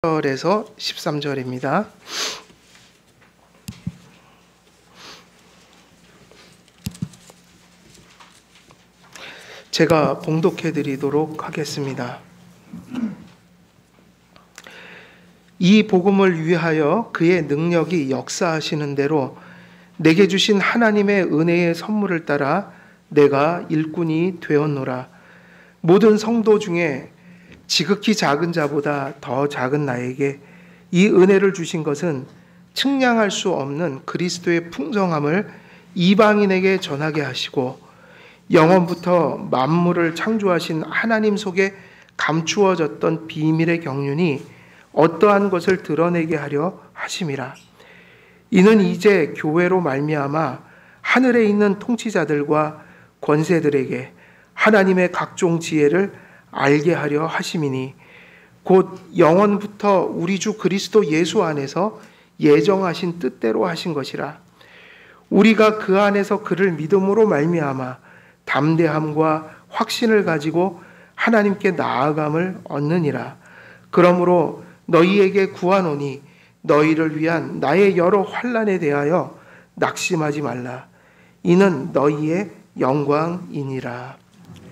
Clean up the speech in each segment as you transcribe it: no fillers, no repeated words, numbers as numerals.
8절에서 13절입니다. 제가 봉독해 드리도록 하겠습니다. 이 복음을 위하여 그의 능력이 역사하시는 대로 내게 주신 하나님의 은혜의 선물을 따라 내가 일꾼이 되었노라. 모든 성도 중에 지극히 작은 자보다 더 작은 나에게 이 은혜를 주신 것은 측량할 수 없는 그리스도의 풍성함을 이방인에게 전하게 하시고 영원부터 만물을 창조하신 하나님 속에 감추어졌던 비밀의 경륜이 어떠한 것을 드러내게 하려 하심이라. 이는 이제 교회로 말미암아 하늘에 있는 통치자들과 권세들에게 하나님의 각종 지혜를 알게 하려 하심이니 곧 영원부터 우리 주 그리스도 예수 안에서 예정하신 뜻대로 하신 것이라. 우리가 그 안에서 그를 믿음으로 말미암아 담대함과 확신을 가지고 하나님께 나아감을 얻느니라. 그러므로 너희에게 구하노니 너희를 위한 나의 여러 환난에 대하여 낙심하지 말라. 이는 너희의 영광이니라.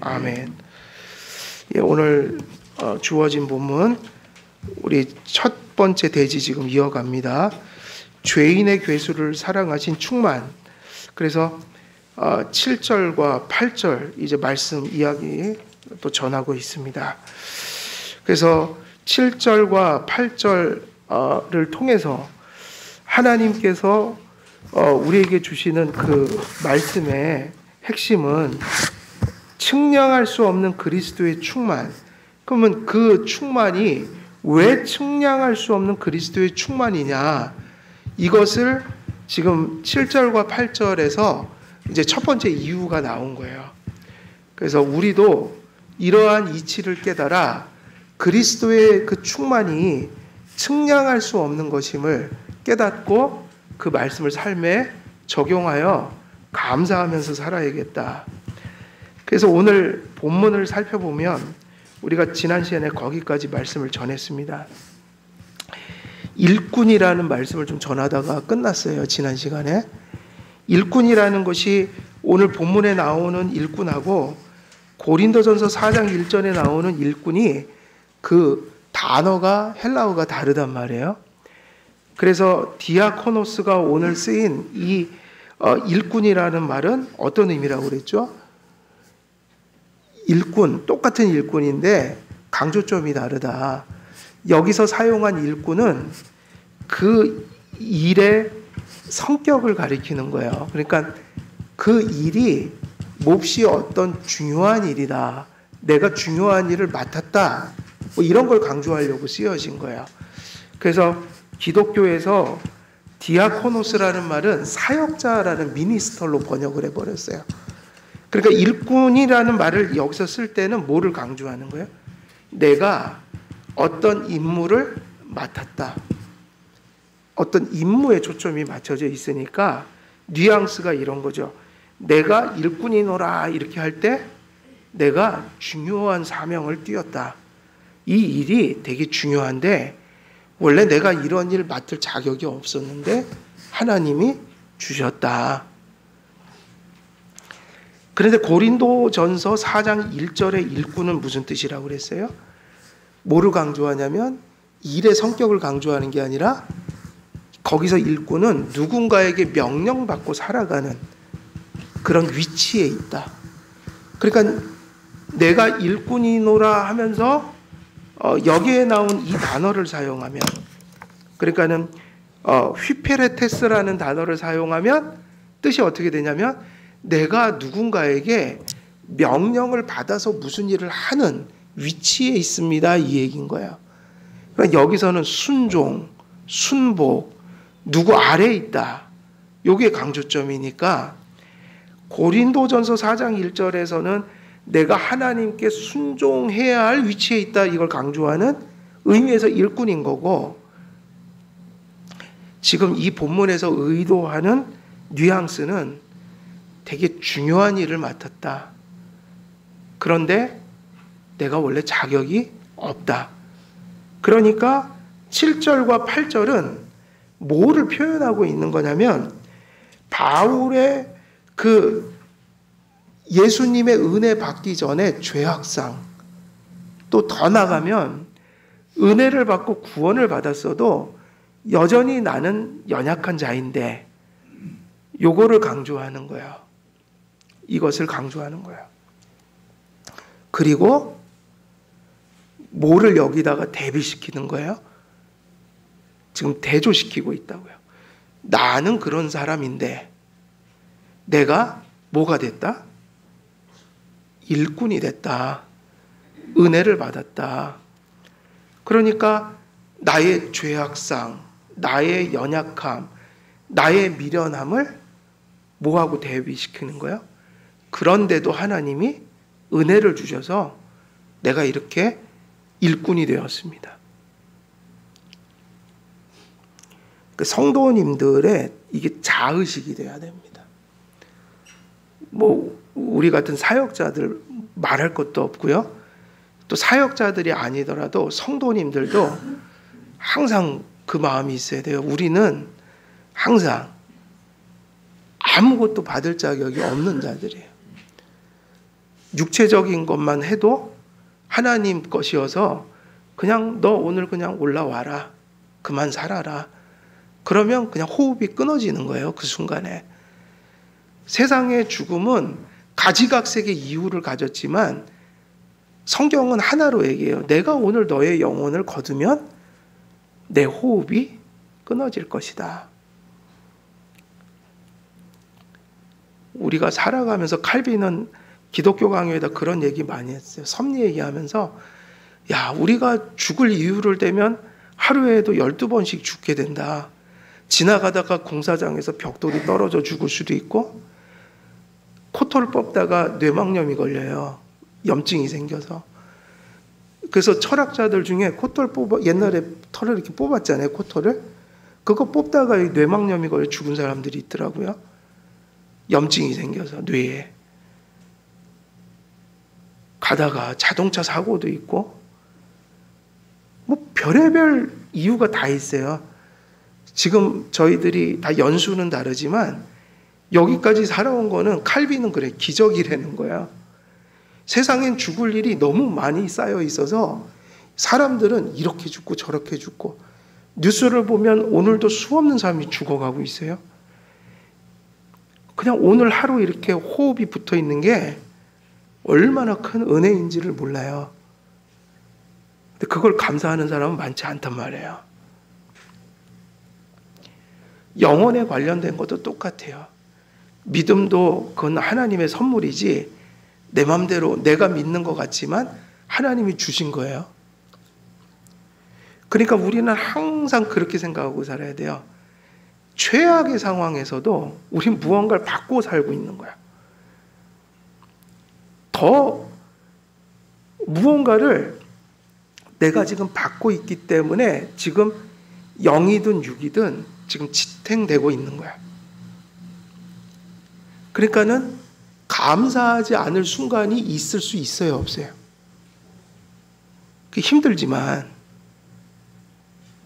아멘. 오늘 주어진 본문 우리 첫 번째 대지 지금 이어갑니다. 죄인의 괴수를 사랑하신 충만. 그래서 7절과 8절 이제 말씀 이야기 또 전하고 있습니다. 그래서 7절과 8절을 통해서 하나님께서 우리에게 주시는 그 말씀의 핵심은 측량할 수 없는 그리스도의 충만. 그러면 그 충만이 왜 측량할 수 없는 그리스도의 충만이냐? 이것을 지금 7절과 8절에서 이제 첫 번째 이유가 나온 거예요. 그래서 우리도 이러한 이치를 깨달아 그리스도의 그 충만이 측량할 수 없는 것임을 깨닫고 그 말씀을 삶에 적용하여 감사하면서 살아야겠다. 그래서 오늘 본문을 살펴보면 우리가 지난 시간에 거기까지 말씀을 전했습니다. 일꾼이라는 말씀을 좀 전하다가 끝났어요. 지난 시간에. 일꾼이라는 것이 오늘 본문에 나오는 일꾼하고 고린도전서 4장 1절에 나오는 일꾼이 그 단어가 헬라어가 다르단 말이에요. 그래서 디아코노스가 오늘 쓰인 이 일꾼이라는 말은 어떤 의미라고 그랬죠? 일꾼, 똑같은 일꾼인데 강조점이 다르다. 여기서 사용한 일꾼은 그 일의 성격을 가리키는 거예요. 그러니까 그 일이 몹시 어떤 중요한 일이다. 내가 중요한 일을 맡았다. 뭐 이런 걸 강조하려고 쓰여진 거예요. 그래서 기독교에서 디아코노스라는 말은 사역자라는 미니스터로 번역을 해버렸어요. 그러니까 일꾼이라는 말을 여기서 쓸 때는 뭐를 강조하는 거예요? 내가 어떤 임무를 맡았다. 어떤 임무에 초점이 맞춰져 있으니까 뉘앙스가 이런 거죠. 내가 일꾼이노라 이렇게 할 때 내가 중요한 사명을 띄었다. 이 일이 되게 중요한데 원래 내가 이런 일 맡을 자격이 없었는데 하나님이 주셨다. 그런데 고린도전서 4장 1절의 일꾼은 무슨 뜻이라고 그랬어요? 뭐를 강조하냐면 일의 성격을 강조하는 게 아니라 거기서 일꾼은 누군가에게 명령받고 살아가는 그런 위치에 있다. 그러니까 내가 일꾼이노라 하면서 여기에 나온 이 단어를 사용하면, 그러니까는 휘페레테스라는 단어를 사용하면 뜻이 어떻게 되냐면 내가 누군가에게 명령을 받아서 무슨 일을 하는 위치에 있습니다. 이 얘기인 거예요. 그러니까 여기서는 순종, 순복, 누구 아래에 있다. 이게 강조점이니까 고린도전서 4장 1절에서는 내가 하나님께 순종해야 할 위치에 있다. 이걸 강조하는 의미에서 일꾼인 거고, 지금 이 본문에서 의도하는 뉘앙스는 되게 중요한 일을 맡았다. 그런데 내가 원래 자격이 없다. 그러니까 7절과 8절은 뭐를 표현하고 있는 거냐면 바울의 그 예수님의 은혜 받기 전에 죄악상, 또 더 나가면 은혜를 받고 구원을 받았어도 여전히 나는 연약한 자인데, 요거를 강조하는 거예요. 이것을 강조하는 거예요. 그리고 뭐를 여기다가 대비시키는 거예요? 지금 대조시키고 있다고요. 나는 그런 사람인데 내가 뭐가 됐다? 일꾼이 됐다. 은혜를 받았다. 그러니까 나의 죄악상, 나의 연약함, 나의 미련함을 뭐하고 대비시키는 거예요? 그런데도 하나님이 은혜를 주셔서 내가 이렇게 일꾼이 되었습니다. 그 성도님들의 이게 자의식이 돼야 됩니다. 뭐 우리 같은 사역자들 말할 것도 없고요. 또 사역자들이 아니더라도 성도님들도 항상 그 마음이 있어야 돼요. 우리는 항상 아무것도 받을 자격이 없는 자들이에요. 육체적인 것만 해도 하나님 것이어서 그냥 너 오늘 그냥 올라와라. 그만 살아라. 그러면 그냥 호흡이 끊어지는 거예요. 그 순간에. 세상의 죽음은 가지각색의 이유를 가졌지만 성경은 하나로 얘기해요. 내가 오늘 너의 영혼을 거두면 내 호흡이 끊어질 것이다. 우리가 살아가면서 칼빈은 기독교 강요에다 그런 얘기 많이 했어요. 섭리 얘기하면서 야, 우리가 죽을 이유를 대면 하루에도 12번씩 죽게 된다. 지나가다가 공사장에서 벽돌이 떨어져 죽을 수도 있고 코털을 뽑다가 뇌막염이 걸려요. 염증이 생겨서. 그래서 철학자들 중에 코털 옛날에 털을 이렇게 뽑았잖아요. 코털을. 그거 뽑다가 뇌막염이 걸려 죽은 사람들이 있더라고요. 염증이 생겨서 뇌에. 가다가 자동차 사고도 있고 뭐 별의별 이유가 다 있어요. 지금 저희들이 다 연수는 다르지만 여기까지 살아온 거는 칼빈은 그래 기적이라는 거야. 세상엔 죽을 일이 너무 많이 쌓여 있어서 사람들은 이렇게 죽고 저렇게 죽고 뉴스를 보면 오늘도 수없는 사람이 죽어가고 있어요. 그냥 오늘 하루 이렇게 호흡이 붙어 있는 게 얼마나 큰 은혜인지를 몰라요. 근데 그걸 감사하는 사람은 많지 않단 말이에요. 영혼에 관련된 것도 똑같아요. 믿음도 그건 하나님의 선물이지 내 맘대로 내가 믿는 것 같지만 하나님이 주신 거예요. 그러니까 우리는 항상 그렇게 생각하고 살아야 돼요. 최악의 상황에서도 우린 무언가를 받고 살고 있는 거야. 더 무언가를 내가 지금 받고 있기 때문에 지금 영이든 육이든 지금 지탱되고 있는 거야. 그러니까는 감사하지 않을 순간이 있을 수 있어요, 없어요? 그게 힘들지만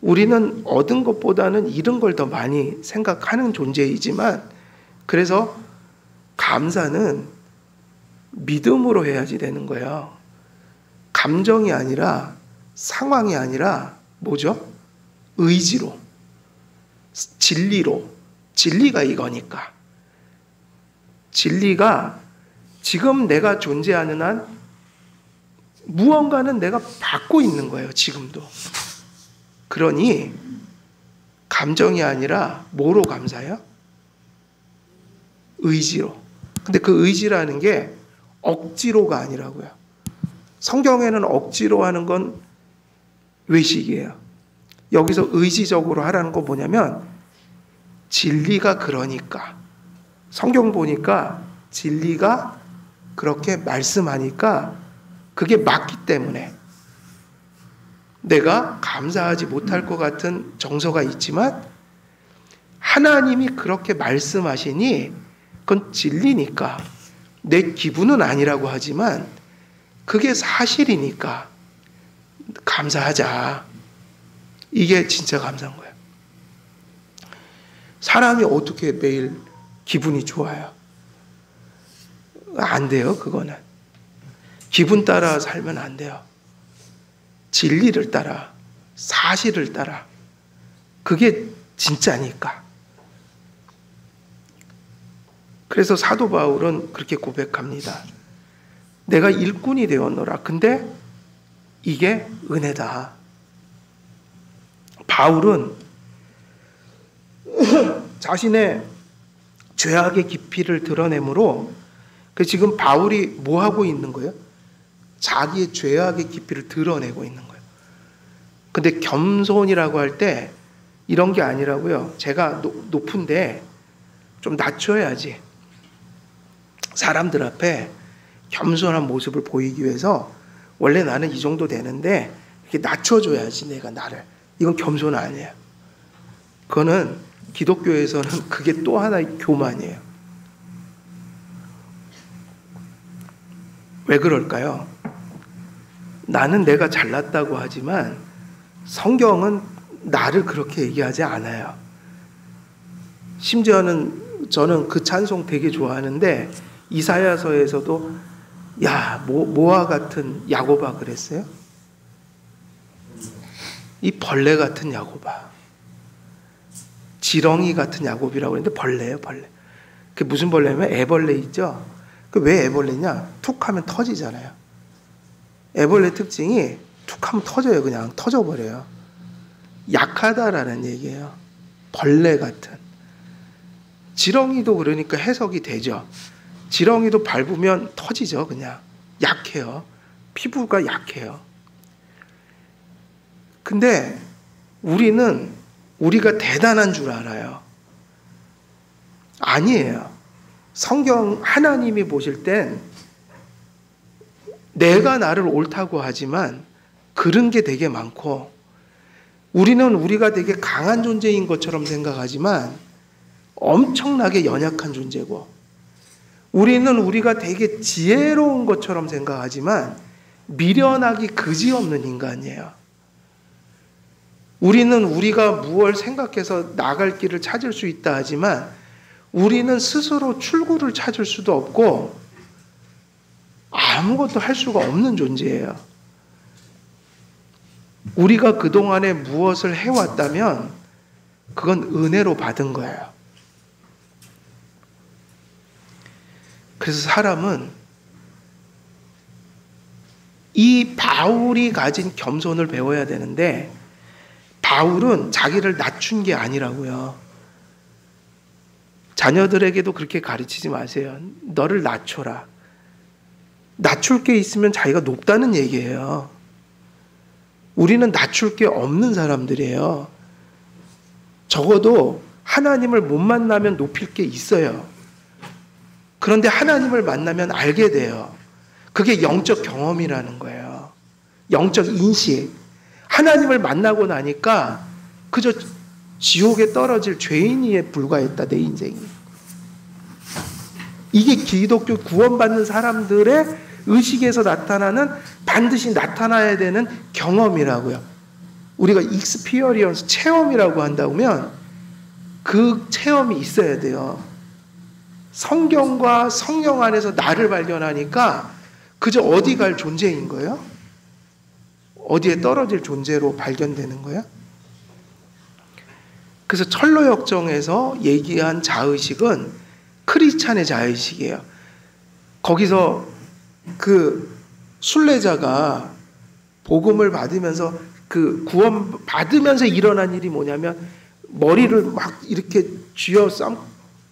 우리는 얻은 것보다는 잃은 걸 더 많이 생각하는 존재이지만 그래서 감사는 믿음으로 해야지 되는 거예요. 감정이 아니라 상황이 아니라 뭐죠? 의지로, 진리로. 진리가 이거니까. 진리가 지금 내가 존재하는 한 무언가는 내가 받고 있는 거예요. 지금도. 그러니 감정이 아니라 뭐로 감사해요? 의지로. 근데 그 의지라는 게 억지로가 아니라고요. 성경에는 억지로 하는 건 외식이에요. 여기서 의지적으로 하라는 거 뭐냐면 진리가 그러니까. 성경 보니까 진리가 그렇게 말씀하니까 그게 맞기 때문에 내가 감사하지 못할 것 같은 정서가 있지만 하나님이 그렇게 말씀하시니 그건 진리니까 내 기분은 아니라고 하지만 그게 사실이니까 감사하자. 이게 진짜 감사한 거예요. 사람이 어떻게 매일 기분이 좋아요? 안 돼요, 그거는. 기분 따라 살면 안 돼요. 진리를 따라, 사실을 따라. 그게 진짜니까. 그래서 사도 바울은 그렇게 고백합니다. 내가 일꾼이 되었노라. 근데 이게 은혜다. 바울은 자신의 죄악의 깊이를 드러내므로 지금 바울이 뭐 하고 있는 거예요? 자기의 죄악의 깊이를 드러내고 있는 거예요. 근데 겸손이라고 할 때 이런 게 아니라고요. 제가 높은데 좀 낮춰야지. 사람들 앞에 겸손한 모습을 보이기 위해서 원래 나는 이 정도 되는데 이렇게 낮춰줘야지 내가 나를. 이건 겸손 아니에요. 그거는 기독교에서는 그게 또 하나의 교만이에요. 왜 그럴까요? 나는 내가 잘났다고 하지만 성경은 나를 그렇게 얘기하지 않아요. 심지어는 저는 그 찬송 되게 좋아하는데 이사야서에서도 야, 뭐와 같은 야고바 그랬어요? 이 벌레 같은 야고바. 지렁이 같은 야곱이라고 했는데 벌레예요, 벌레. 그게 무슨 벌레냐면 애벌레 있죠? 그 왜 애벌레냐? 툭 하면 터지잖아요. 애벌레 특징이 툭 하면 터져요. 그냥 터져버려요. 약하다라는 얘기예요. 벌레 같은. 지렁이도 그러니까 해석이 되죠. 지렁이도 밟으면 터지죠. 그냥 약해요. 피부가 약해요. 근데 우리가 대단한 줄 알아요. 아니에요. 성경 하나님이 보실 땐 내가 나를 옳다고 하지만 그런 게 되게 많고 우리는 우리가 되게 강한 존재인 것처럼 생각하지만 엄청나게 연약한 존재고 우리는 우리가 되게 지혜로운 것처럼 생각하지만 미련하기 그지없는 인간이에요. 우리는 우리가 무엇을 생각해서 나갈 길을 찾을 수 있다 하지만 우리는 스스로 출구를 찾을 수도 없고 아무것도 할 수가 없는 존재예요. 우리가 그동안에 무엇을 해왔다면 그건 은혜로 받은 거예요. 그래서 사람은 이 바울이 가진 겸손을 배워야 되는데 바울은 자기를 낮춘 게 아니라고요. 자녀들에게도 그렇게 가르치지 마세요. 너를 낮춰라. 낮출 게 있으면 자기가 높다는 얘기예요. 우리는 낮출 게 없는 사람들이에요. 적어도 하나님을 못 만나면 높일 게 있어요. 그런데 하나님을 만나면 알게 돼요. 그게 영적 경험이라는 거예요. 영적 인식. 하나님을 만나고 나니까 그저 지옥에 떨어질 죄인이에 불과했다, 내 인생이. 이게 기독교 구원받는 사람들의 의식에서 나타나는 반드시 나타나야 되는 경험이라고요. 우리가 익스피어리언스, 체험이라고 한다면 그 체험이 있어야 돼요. 성경과 성령 안에서 나를 발견하니까 그저 어디 갈 존재인 거예요? 어디에 떨어질 존재로 발견되는 거예요? 그래서 철로역정에서 얘기한 자의식은 크리스찬의 자의식이에요. 거기서 그 순례자가 복음을 받으면서 그 구원 받으면서 일어난 일이 뭐냐면 머리를 막 이렇게 쥐어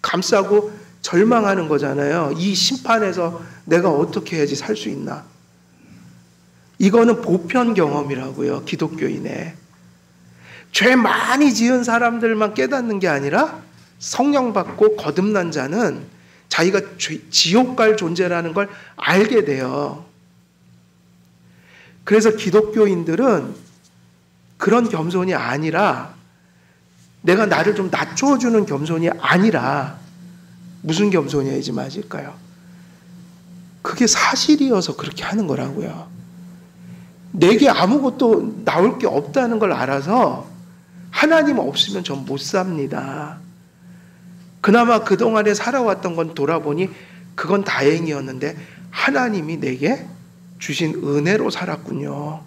감싸고 절망하는 거잖아요. 이 심판에서 내가 어떻게 해야지 살 수 있나? 이거는 보편 경험이라고요. 기독교인의. 죄 많이 지은 사람들만 깨닫는 게 아니라 성령 받고 거듭난 자는 자기가 지옥 갈 존재라는 걸 알게 돼요. 그래서 기독교인들은 그런 겸손이 아니라 내가 나를 좀 낮춰주는 겸손이 아니라 무슨 겸손이어야지 맞을까요? 그게 사실이어서 그렇게 하는 거라고요. 내게 아무것도 나올 게 없다는 걸 알아서 하나님 없으면 전 못 삽니다. 그나마 그동안에 살아왔던 건 돌아보니 그건 다행이었는데 하나님이 내게 주신 은혜로 살았군요.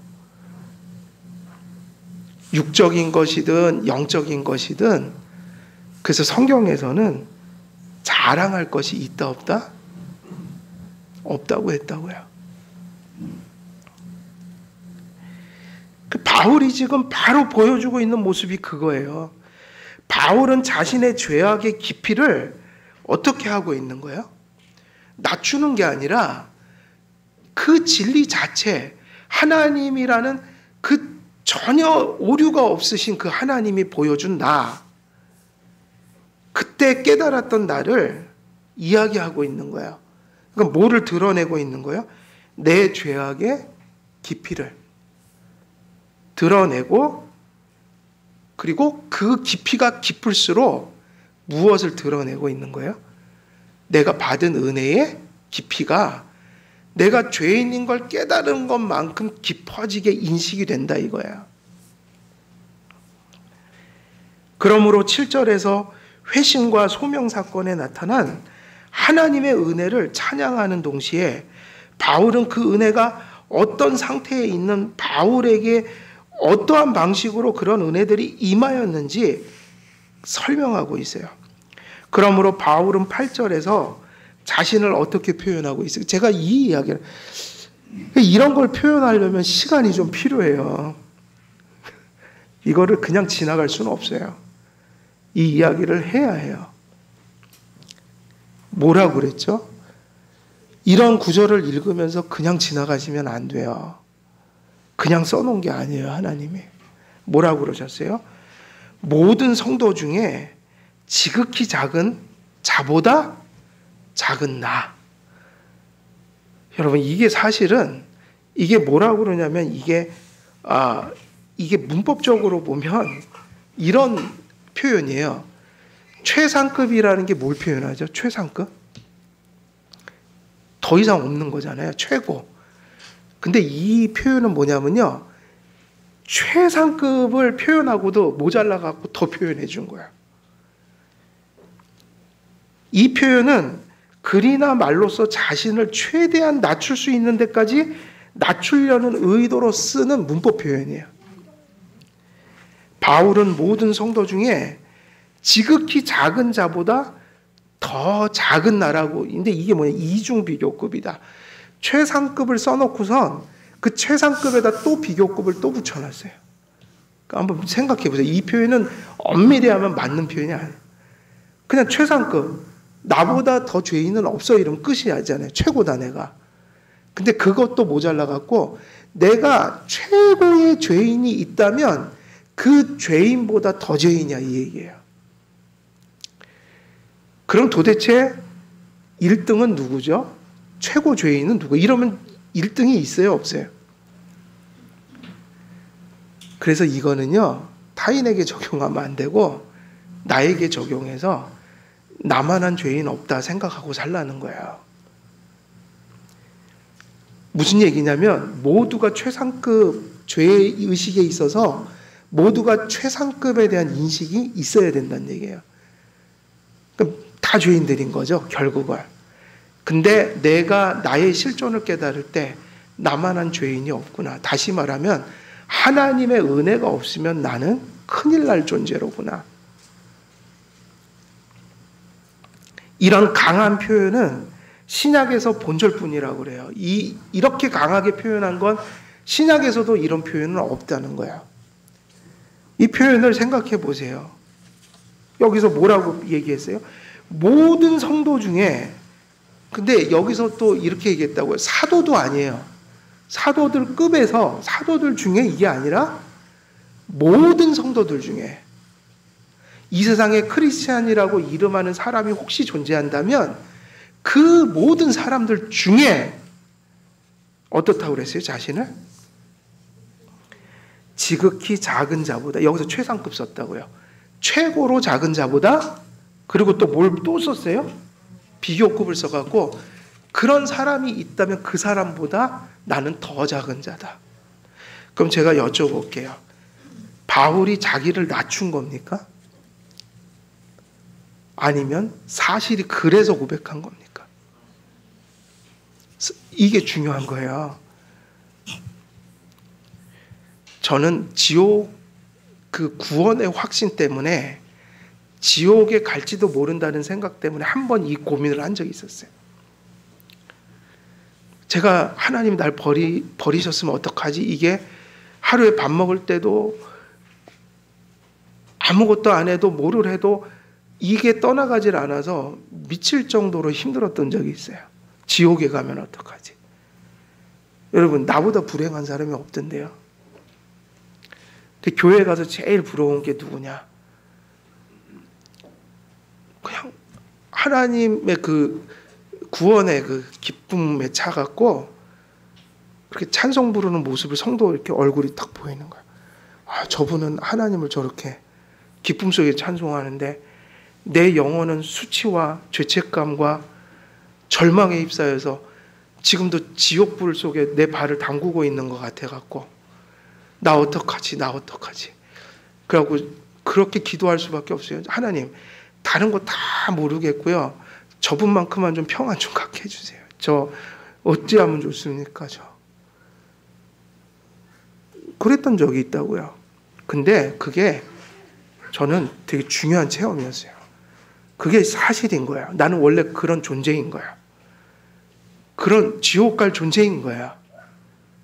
육적인 것이든 영적인 것이든, 그래서 성경에서는 자랑할 것이 있다 없다? 없다고 했다고요. 바울이 지금 바로 보여주고 있는 모습이 그거예요. 바울은 자신의 죄악의 깊이를 어떻게 하고 있는 거예요? 낮추는 게 아니라 그 진리 자체, 하나님이라는 그 전혀 오류가 없으신 그 하나님이 보여준 나, 그때 깨달았던 나를 이야기하고 있는 거예요. 그러니까 뭐를 드러내고 있는 거예요? 내 죄악의 깊이를 드러내고, 그리고 그 깊이가 깊을수록 무엇을 드러내고 있는 거예요? 내가 받은 은혜의 깊이가 내가 죄인인 걸 깨달은 것만큼 깊어지게 인식이 된다 이거예요. 그러므로 7절에서 회심과 소명 사건에 나타난 하나님의 은혜를 찬양하는 동시에 바울은 그 은혜가 어떤 상태에 있는 바울에게 어떠한 방식으로 그런 은혜들이 임하였는지 설명하고 있어요. 그러므로 바울은 8절에서 자신을 어떻게 표현하고 있어요? 제가 이 이야기를, 이런 걸 표현하려면 시간이 좀 필요해요. 이거를 그냥 지나갈 수는 없어요. 이 이야기를 해야 해요. 뭐라고 그랬죠? 이런 구절을 읽으면서 그냥 지나가시면 안 돼요. 그냥 써놓은 게 아니에요, 하나님이. 뭐라고 그러셨어요? 모든 성도 중에 지극히 작은 자보다 작은 나. 여러분, 이게 사실은, 이게 뭐라고 그러냐면, 이게 문법적으로 보면 이런 표현이에요. 최상급이라는 게 뭘 표현하죠? 최상급? 더 이상 없는 거잖아요. 최고. 근데 이 표현은 뭐냐면요, 최상급을 표현하고도 모자라갖고 더 표현해 준 거야. 이 표현은 글이나 말로써 자신을 최대한 낮출 수 있는 데까지 낮추려는 의도로 쓰는 문법 표현이에요. 바울은 모든 성도 중에 지극히 작은 자보다 더 작은 나라고. 근데 이게 뭐냐? 이중 비교급이다. 최상급을 써놓고선 그 최상급에다 또 비교급을 또 붙여놨어요. 그러니까 한번 생각해 보세요. 이 표현은 엄밀히 하면 맞는 표현이 아니에요. 그냥 최상급. 나보다 더 죄인은 없어 이러면 끝이 아니잖아요. 최고다 내가. 근데 그것도 모자라갖고 내가 최고의 죄인이 있다면 그 죄인보다 더 죄인이야 이 얘기예요. 그럼 도대체 1등은 누구죠? 최고 죄인은 누구? 이러면 1등이 있어요? 없어요? 그래서 이거는요, 타인에게 적용하면 안 되고 나에게 적용해서 나만한 죄인 없다 생각하고 살라는 거예요. 무슨 얘기냐면 모두가 최상급 죄의식에 있어서 모두가 최상급에 대한 인식이 있어야 된다는 얘기예요. 그러니까 다 죄인들인 거죠, 결국은. 근데 내가 나의 실존을 깨달을 때 나만한 죄인이 없구나. 다시 말하면 하나님의 은혜가 없으면 나는 큰일 날 존재로구나. 이런 강한 표현은 신약에서 본절뿐이라고 그래요. 이렇게 강하게 표현한 건 신약에서도 이런 표현은 없다는 거예요. 이 표현을 생각해 보세요. 여기서 뭐라고 얘기했어요? 모든 성도 중에, 근데 여기서 또 이렇게 얘기했다고요. 사도도 아니에요. 사도들 급에서, 사도들 중에 이게 아니라 모든 성도들 중에, 이 세상에 크리스찬이라고 이름하는 사람이 혹시 존재한다면 그 모든 사람들 중에 어떻다고 그랬어요? 자신을? 지극히 작은 자보다, 여기서 최상급 썼다고요. 최고로 작은 자보다, 그리고 또 뭘 또 썼어요? 비교급을 써갖고 그런 사람이 있다면 그 사람보다 나는 더 작은 자다. 그럼 제가 여쭤볼게요. 바울이 자기를 낮춘 겁니까? 아니면 사실이 그래서 고백한 겁니까? 이게 중요한 거예요. 저는 지옥 그 구원의 확신 때문에 지옥에 갈지도 모른다는 생각 때문에 한 번 이 고민을 한 적이 있었어요. 제가 하나님이 날 버리셨으면 어떡하지? 이게 하루에 밥 먹을 때도 아무것도 안 해도 뭐를 해도 이게 떠나가질 않아서 미칠 정도로 힘들었던 적이 있어요. 지옥에 가면 어떡하지? 여러분, 나보다 불행한 사람이 없던데요. 근데 교회 가서 제일 부러운 게 누구냐? 그냥 하나님의 그 구원의 그 기쁨에 차갖고 그렇게 찬송 부르는 모습을 성도 이렇게 얼굴이 딱 보이는 거야. 아, 저분은 하나님을 저렇게 기쁨 속에 찬송하는데 내 영혼은 수치와 죄책감과 절망에 휩싸여서 지금도 지옥불 속에 내 발을 담그고 있는 것 같아갖고 나 어떡하지? 그래갖고 그렇게 기도할 수밖에 없어요. 하나님, 다른 거 다 모르겠고요. 저분만큼만 좀 평안 좀 갖게 해주세요. 저 어찌하면 좋습니까? 그랬던 적이 있다고요. 근데 그게 저는 되게 중요한 체험이었어요. 그게 사실인 거야. 나는 원래 그런 존재인 거야. 그런 지옥 갈 존재인 거야.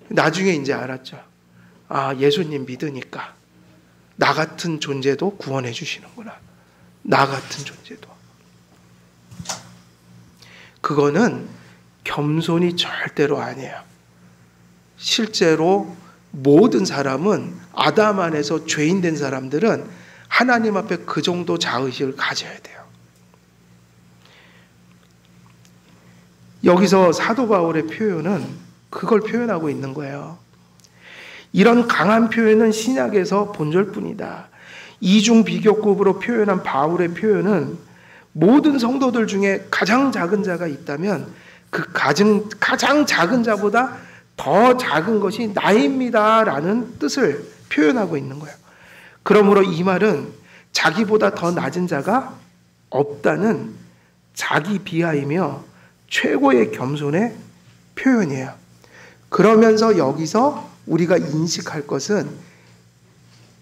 나중에 이제 알았죠. 아, 예수님 믿으니까 나 같은 존재도 구원해 주시는구나. 나 같은 존재도. 그거는 겸손이 절대로 아니에요. 실제로 모든 사람은 아담 안에서 죄인 된 사람들은 하나님 앞에 그 정도 자의식을 가져야 돼요. 여기서 사도 바울의 표현은 그걸 표현하고 있는 거예요. 이런 강한 표현은 신약에서 본절뿐이다. 이중 비교급으로 표현한 바울의 표현은 모든 성도들 중에 가장 작은 자가 있다면 그 가장 작은 자보다 더 작은 것이 나입니다 라는 뜻을 표현하고 있는 거예요. 그러므로 이 말은 자기보다 더 낮은 자가 없다는 자기 비하이며 최고의 겸손의 표현이에요. 그러면서 여기서 우리가 인식할 것은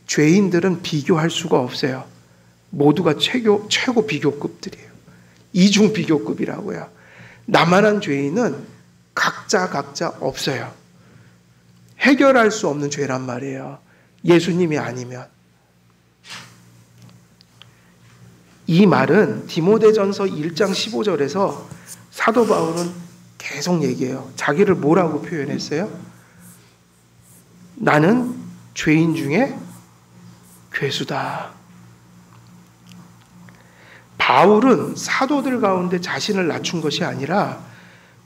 죄인들은 비교할 수가 없어요. 모두가 최고 비교급들이에요. 이중 비교급이라고요. 나만한 죄인은 각자 없어요. 해결할 수 없는 죄란 말이에요. 예수님이 아니면. 이 말은 디모데전서 1장 15절에서 사도 바울은 계속 얘기해요. 자기를 뭐라고 표현했어요? 나는 죄인 중에 괴수다. 바울은 사도들 가운데 자신을 낮춘 것이 아니라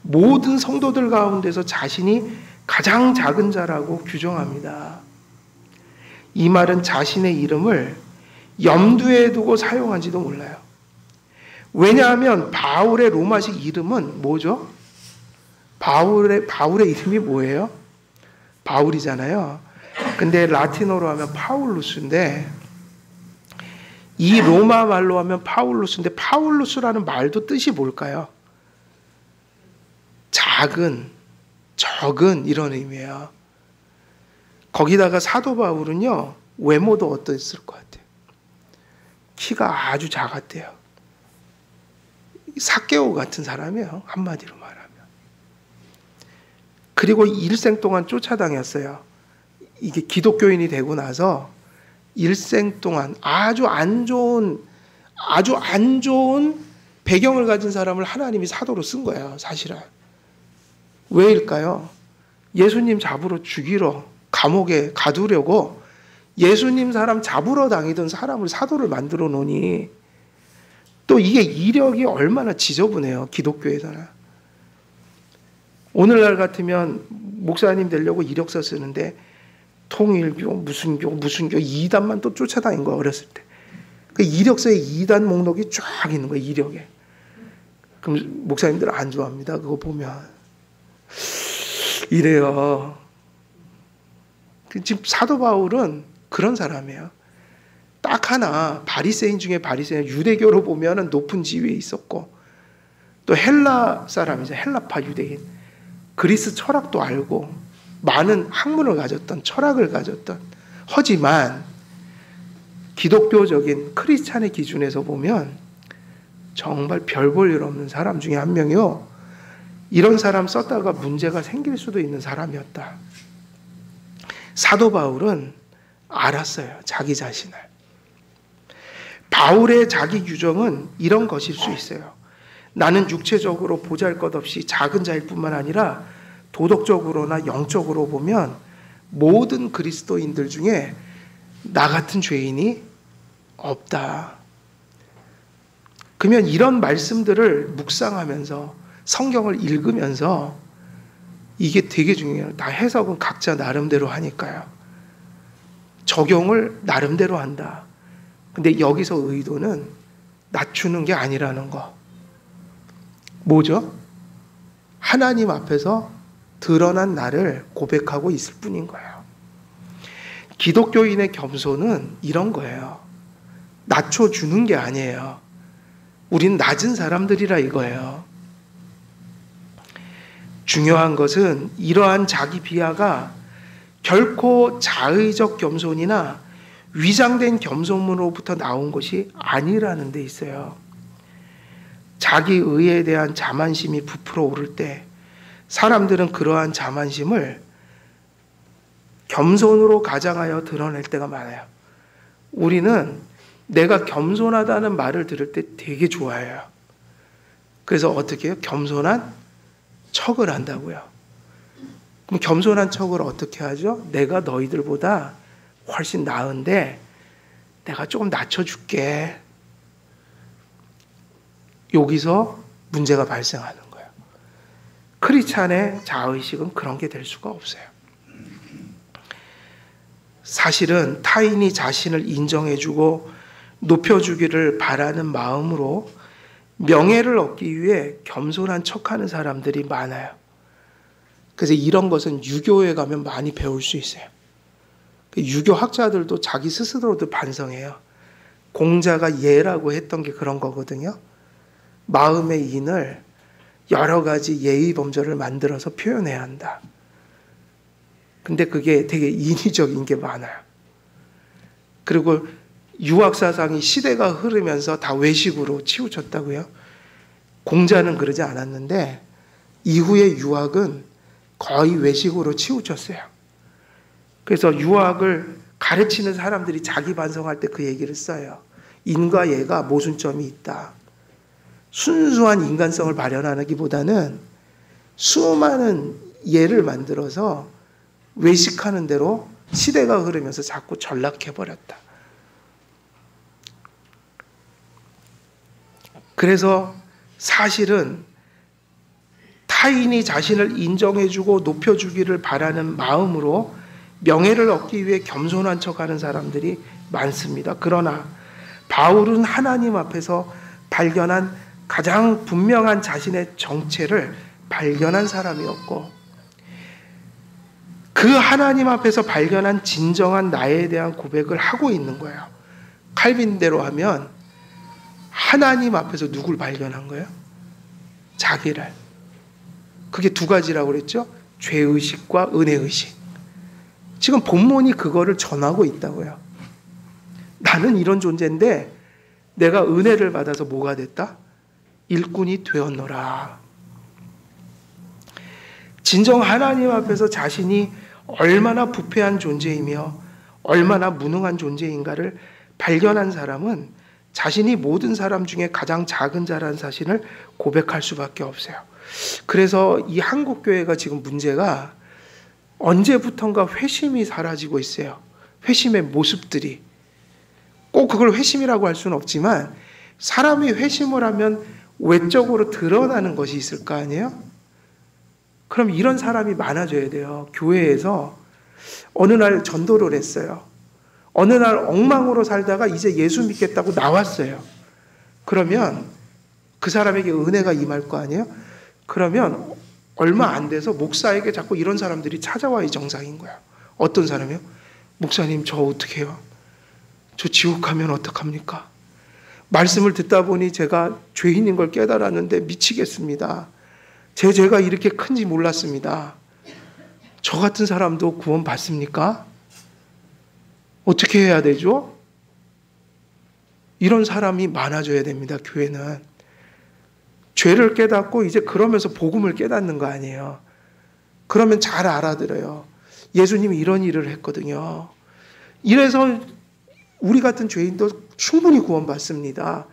모든 성도들 가운데서 자신이 가장 작은 자라고 규정합니다. 이 말은 자신의 이름을 염두에 두고 사용한지도 몰라요. 왜냐하면 바울의 로마식 이름은 뭐죠? 바울의 이름이 뭐예요? 바울이잖아요. 근데 라틴어로 하면 파울루스인데 이 로마 말로 하면 파울루스인데 파울루스라는 말도 뜻이 뭘까요? 작은, 적은 이런 의미예요. 거기다가 사도 바울은요. 외모도 어떠했을 것 같아요? 키가 아주 작았대요. 삭개오 같은 사람이에요. 한마디로 말하면. 그리고 일생 동안 쫓아다녔어요. 이게 기독교인이 되고 나서 일생 동안 아주 안 좋은 배경을 가진 사람을 하나님이 사도로 쓴 거예요. 사실은. 왜일까요? 예수님 잡으러 죽이러 감옥에 가두려고 예수님 사람 잡으러 다니던 사람을 사도를 만들어 놓으니 또 이게 이력이 얼마나 지저분해요. 기독교에서는. 오늘날 같으면 목사님 되려고 이력서 쓰는데 통일교, 무슨 교, 이단만 또 쫓아다닌 거야, 어렸을 때. 그 이력서에 이단 목록이 쫙 있는 거야, 이력에. 그럼 목사님들은 안 좋아합니다. 그거 보면. 이래요. 지금 사도 바울은 그런 사람이에요. 딱 하나, 바리새인 중에 바리새인, 유대교로 보면 높은 지위에 있었고, 또 헬라 사람이죠. 헬라파 유대인. 그리스 철학도 알고 많은 학문을 가졌던, 철학을 가졌던, 하지만 기독교적인 크리스찬의 기준에서 보면 정말 별 볼 일 없는 사람 중에 한 명이요. 이런 사람 썼다가 문제가 생길 수도 있는 사람이었다. 사도 바울은 알았어요. 자기 자신을. 바울의 자기 규정은 이런 것일 수 있어요. 나는 육체적으로 보잘것없이 작은 자일 뿐만 아니라 도덕적으로나 영적으로 보면 모든 그리스도인들 중에 나 같은 죄인이 없다. 그러면 이런 말씀들을 묵상하면서 성경을 읽으면서 이게 되게 중요해요. 다 해석은 각자 나름대로 하니까요. 적용을 나름대로 한다. 근데 여기서 의도는 낮추는 게 아니라는 거. 뭐죠? 하나님 앞에서 드러난 나를 고백하고 있을 뿐인 거예요. 기독교인의 겸손은 이런 거예요. 낮춰주는 게 아니에요. 우린 낮은 사람들이라 이거예요. 중요한 것은 이러한 자기 비하가 결코 자의적 겸손이나 위장된 겸손으로부터 나온 것이 아니라는 데 있어요. 자기 의에 대한 자만심이 부풀어 오를 때 사람들은 그러한 자만심을 겸손으로 가장하여 드러낼 때가 많아요. 우리는 내가 겸손하다는 말을 들을 때 되게 좋아해요. 그래서 어떻게 해요? 겸손한 척을 한다고요. 그럼 겸손한 척을 어떻게 하죠? 내가 너희들보다 훨씬 나은데 내가 조금 낮춰줄게. 여기서 문제가 발생하는 거예요. 크리스찬의 자의식은 그런 게 될 수가 없어요. 사실은 타인이 자신을 인정해주고 높여주기를 바라는 마음으로 명예를 얻기 위해 겸손한 척하는 사람들이 많아요. 그래서 이런 것은 유교에 가면 많이 배울 수 있어요. 유교 학자들도 자기 스스로도 반성해요. 공자가 예라고 했던 게 그런 거거든요. 마음의 인을 여러 가지 예의 범절을 만들어서 표현해야 한다. 근데 그게 되게 인위적인 게 많아요. 그리고 유학사상이 시대가 흐르면서 다 외식으로 치우쳤다고요. 공자는 그러지 않았는데 이후의 유학은 거의 외식으로 치우쳤어요. 그래서 유학을 가르치는 사람들이 자기 반성할 때 그 얘기를 써요. 인과 예가 모순점이 있다. 순수한 인간성을 발현하기보다는 수많은 예를 만들어서 외식하는 대로 시대가 흐르면서 자꾸 전락해버렸다. 그래서 사실은 타인이 자신을 인정해주고 높여주기를 바라는 마음으로 명예를 얻기 위해 겸손한 척하는 사람들이 많습니다. 그러나 바울은 하나님 앞에서 발견한 가장 분명한 자신의 정체를 발견한 사람이었고 그 하나님 앞에서 발견한 진정한 나에 대한 고백을 하고 있는 거예요. 칼빈대로 하면 하나님 앞에서 누굴 발견한 거예요? 자기를. 그게 두 가지라고 그랬죠? 죄의식과 은혜의식. 지금 본문이 그거를 전하고 있다고요. 나는 이런 존재인데 내가 은혜를 받아서 뭐가 됐다? 일꾼이 되었노라. 진정 하나님 앞에서 자신이 얼마나 부패한 존재이며 얼마나 무능한 존재인가를 발견한 사람은 자신이 모든 사람 중에 가장 작은 자라는 사실을 고백할 수밖에 없어요. 그래서 이 한국교회가 지금 문제가 언제부턴가 회심이 사라지고 있어요. 회심의 모습들이. 꼭 그걸 회심이라고 할 수는 없지만 사람이 회심을 하면 외적으로 드러나는 것이 있을 거 아니에요? 그럼 이런 사람이 많아져야 돼요. 교회에서 어느 날 전도를 했어요. 어느 날 엉망으로 살다가 이제 예수 믿겠다고 나왔어요. 그러면 그 사람에게 은혜가 임할 거 아니에요? 그러면 얼마 안 돼서 목사에게 자꾸 이런 사람들이 찾아와야 정상인 거야. 어떤 사람이요? 목사님, 저 어떻게 해요? 저 지옥 가면 어떡합니까? 말씀을 듣다 보니 제가 죄인인 걸 깨달았는데 미치겠습니다. 제 죄가 이렇게 큰지 몰랐습니다. 저 같은 사람도 구원 받습니까? 어떻게 해야 되죠? 이런 사람이 많아져야 됩니다, 교회는. 죄를 깨닫고 이제 그러면서 복음을 깨닫는 거 아니에요. 그러면 잘 알아들어요. 예수님이 이런 일을 했거든요. 이래서 우리 같은 죄인도 충분히 구원받습니다.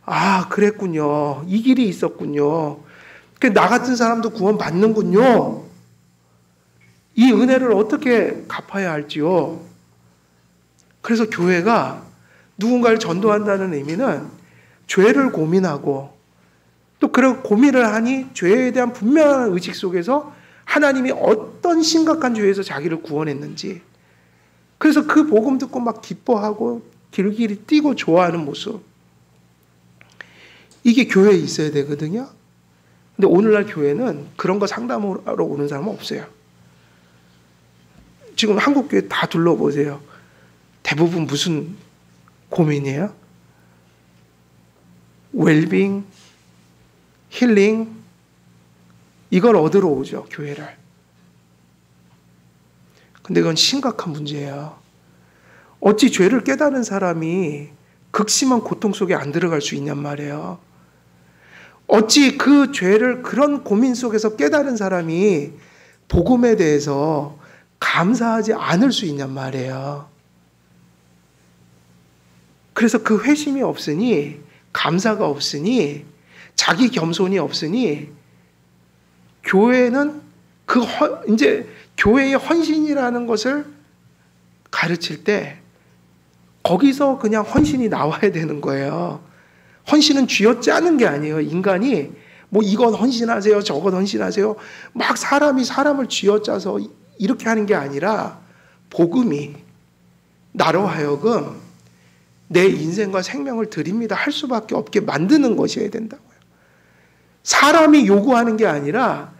아, 그랬군요. 이 길이 있었군요. 나 같은 사람도 구원받는군요. 이 은혜를 어떻게 갚아야 할지요. 그래서 교회가 누군가를 전도한다는 의미는 죄를 고민하고 또 그런 고민을 하니 죄에 대한 분명한 의식 속에서 하나님이 어떤 심각한 죄에서 자기를 구원했는지, 그래서 그 복음 듣고 막 기뻐하고 길길이 뛰고 좋아하는 모습, 이게 교회에 있어야 되거든요. 근데 오늘날 교회는 그런 거 상담하러 오는 사람은 없어요. 지금 한국 교회 다 둘러보세요. 대부분 무슨 고민이에요? 웰빙, 힐링, 이걸 얻으러 오죠, 교회를. 근데 그건 심각한 문제예요. 어찌 죄를 깨달은 사람이 극심한 고통 속에 안 들어갈 수 있냔 말이에요. 어찌 그 죄를 그런 고민 속에서 깨달은 사람이 복음에 대해서 감사하지 않을 수 있냔 말이에요. 그래서 그 회심이 없으니, 감사가 없으니, 자기 겸손이 없으니, 교회는 이제 교회의 헌신이라는 것을 가르칠 때 거기서 그냥 헌신이 나와야 되는 거예요. 헌신은 쥐어짜는 게 아니에요. 인간이 뭐 이건 헌신하세요, 저건 헌신하세요, 막 사람이 사람을 쥐어짜서 이렇게 하는 게 아니라, 복음이 나로 하여금 내 인생과 생명을 드립니다 할 수밖에 없게 만드는 것이어야 된다고요. 사람이 요구하는 게 아니라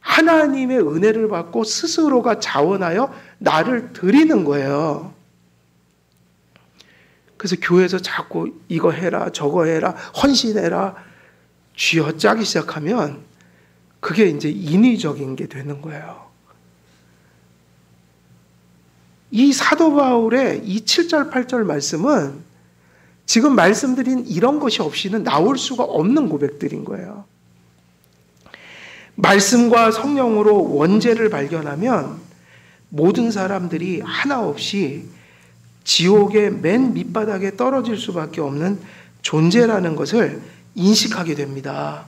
하나님의 은혜를 받고 스스로가 자원하여 나를 드리는 거예요. 그래서 교회에서 자꾸 이거 해라, 저거 해라, 헌신해라 쥐어짜기 시작하면 그게 이제 인위적인 게 되는 거예요. 이 사도 바울의 이 7절, 8절 말씀은 지금 말씀드린 이런 것이 없이는 나올 수가 없는 고백들인 거예요. 말씀과 성령으로 원죄를 발견하면 모든 사람들이 하나 없이 지옥의 맨 밑바닥에 떨어질 수밖에 없는 존재라는 것을 인식하게 됩니다.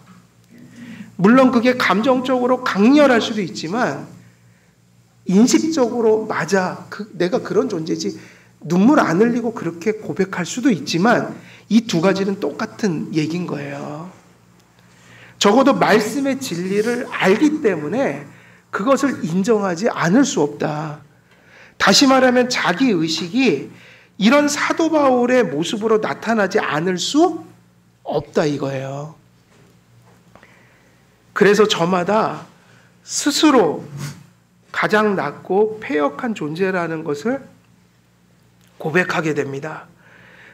물론 그게 감정적으로 강렬할 수도 있지만 인식적으로 맞아, 내가 그런 존재지, 눈물 안 흘리고 그렇게 고백할 수도 있지만 이 두 가지는 똑같은 얘기인 거예요. 적어도 말씀의 진리를 알기 때문에 그것을 인정하지 않을 수 없다. 다시 말하면 자기 의식이 이런 사도 바울의 모습으로 나타나지 않을 수 없다 이거예요. 그래서 저마다 스스로 가장 낮고 패역한 존재라는 것을 고백하게 됩니다.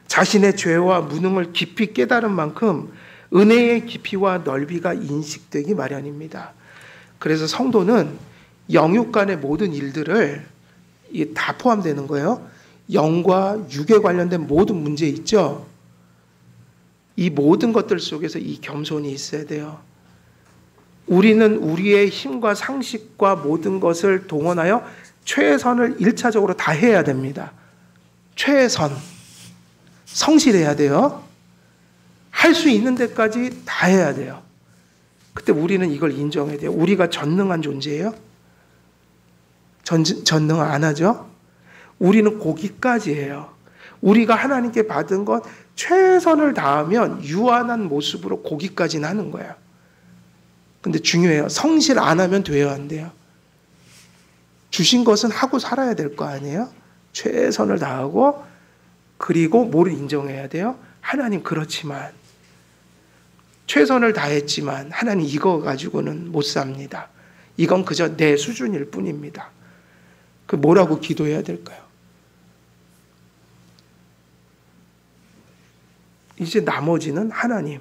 자신의 죄와 무능을 깊이 깨달은 만큼 은혜의 깊이와 넓이가 인식되기 마련입니다. 그래서 성도는 영육 간의 모든 일들을, 이게 다 포함되는 거예요. 영과 육에 관련된 모든 문제 있죠. 이 모든 것들 속에서 이 겸손이 있어야 돼요. 우리는 우리의 힘과 상식과 모든 것을 동원하여 최선을 1차적으로 다 해야 됩니다. 최선. 성실해야 돼요. 할 수 있는 데까지 다 해야 돼요. 그때 우리는 이걸 인정해야 돼요. 우리가 전능한 존재예요? 전능 안 하죠? 우리는 거기까지 해요. 우리가 하나님께 받은 것 최선을 다하면 유한한 모습으로 거기까지는 하는 거예요. 근데 중요해요. 성실 안 하면 돼요, 안 돼요? 주신 것은 하고 살아야 될 거 아니에요? 최선을 다하고, 그리고 뭐를 인정해야 돼요? 하나님 그렇지만, 최선을 다했지만 하나님 이거 가지고는 못 삽니다. 이건 그저 내 수준일 뿐입니다. 그 뭐라고 기도해야 될까요? 이제 나머지는 하나님.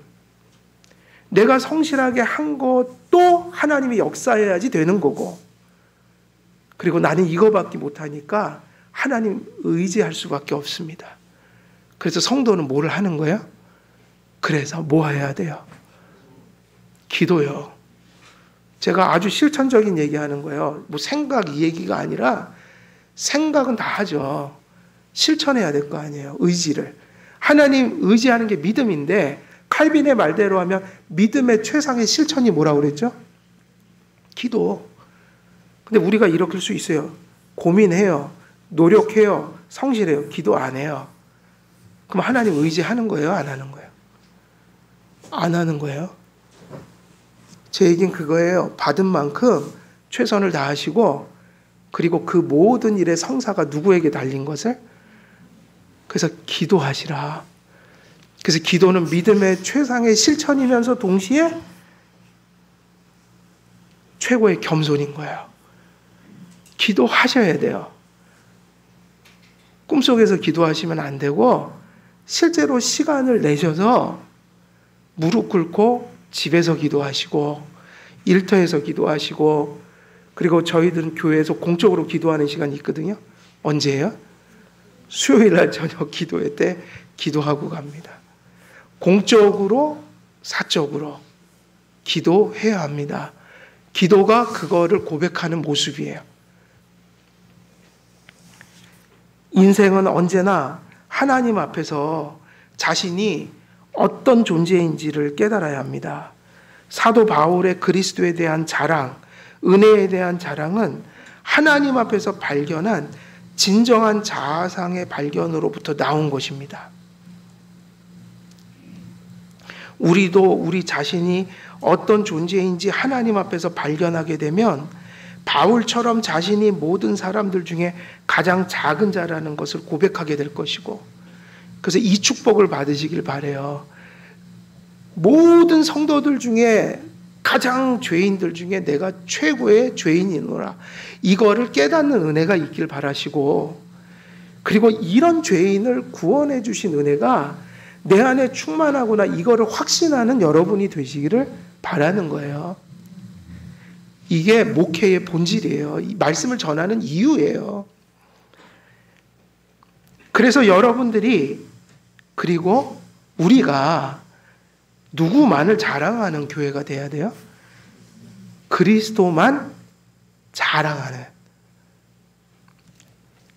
내가 성실하게 한 것도 하나님이 역사해야지 되는 거고, 그리고 나는 이거밖에 못하니까 하나님 의지할 수밖에 없습니다. 그래서 성도는 뭐를 하는 거예요? 그래서 뭐 해야 돼요? 기도요. 제가 아주 실천적인 얘기하는 거예요. 뭐 생각 이 얘기가 아니라, 생각은 다 하죠. 실천해야 될 거 아니에요. 의지를. 하나님 의지하는 게 믿음인데, 칼빈의 말대로 하면 믿음의 최상의 실천이 뭐라고 그랬죠? 기도. 근데 우리가 이렇게 수 있어요. 고민해요. 노력해요. 성실해요. 기도 안 해요. 그럼 하나님 의지하는 거예요? 안 하는 거예요? 안 하는 거예요? 제 얘기는 그거예요. 받은 만큼 최선을 다하시고, 그리고 그 모든 일의 성사가 누구에게 달린 것을? 그래서 기도하시라. 그래서 기도는 믿음의 최상의 실천이면서 동시에 최고의 겸손인 거예요. 기도하셔야 돼요. 꿈속에서 기도하시면 안 되고, 실제로 시간을 내셔서 무릎 꿇고 집에서 기도하시고, 일터에서 기도하시고, 그리고 저희들은 교회에서 공적으로 기도하는 시간이 있거든요. 언제예요? 수요일 날 저녁 기도회 때 기도하고 갑니다. 공적으로, 사적으로 기도해야 합니다. 기도가 그거를 고백하는 모습이에요. 인생은 언제나 하나님 앞에서 자신이 어떤 존재인지를 깨달아야 합니다. 사도 바울의 그리스도에 대한 자랑, 은혜에 대한 자랑은 하나님 앞에서 발견한 진정한 자아상의 발견으로부터 나온 것입니다. 우리도 우리 자신이 어떤 존재인지 하나님 앞에서 발견하게 되면 바울처럼 자신이 모든 사람들 중에 가장 작은 자라는 것을 고백하게 될 것이고, 그래서 이 축복을 받으시길 바라요. 모든 성도들 중에 가장 죄인들 중에 내가 최고의 죄인이노라, 이거를 깨닫는 은혜가 있길 바라시고, 그리고 이런 죄인을 구원해 주신 은혜가 내 안에 충만하구나, 이거를 확신하는 여러분이 되시기를 바라는 거예요. 이게 목회의 본질이에요. 이 말씀을 전하는 이유예요. 그래서 여러분들이, 그리고 우리가 누구만을 자랑하는 교회가 돼야 돼요? 그리스도만 자랑하는.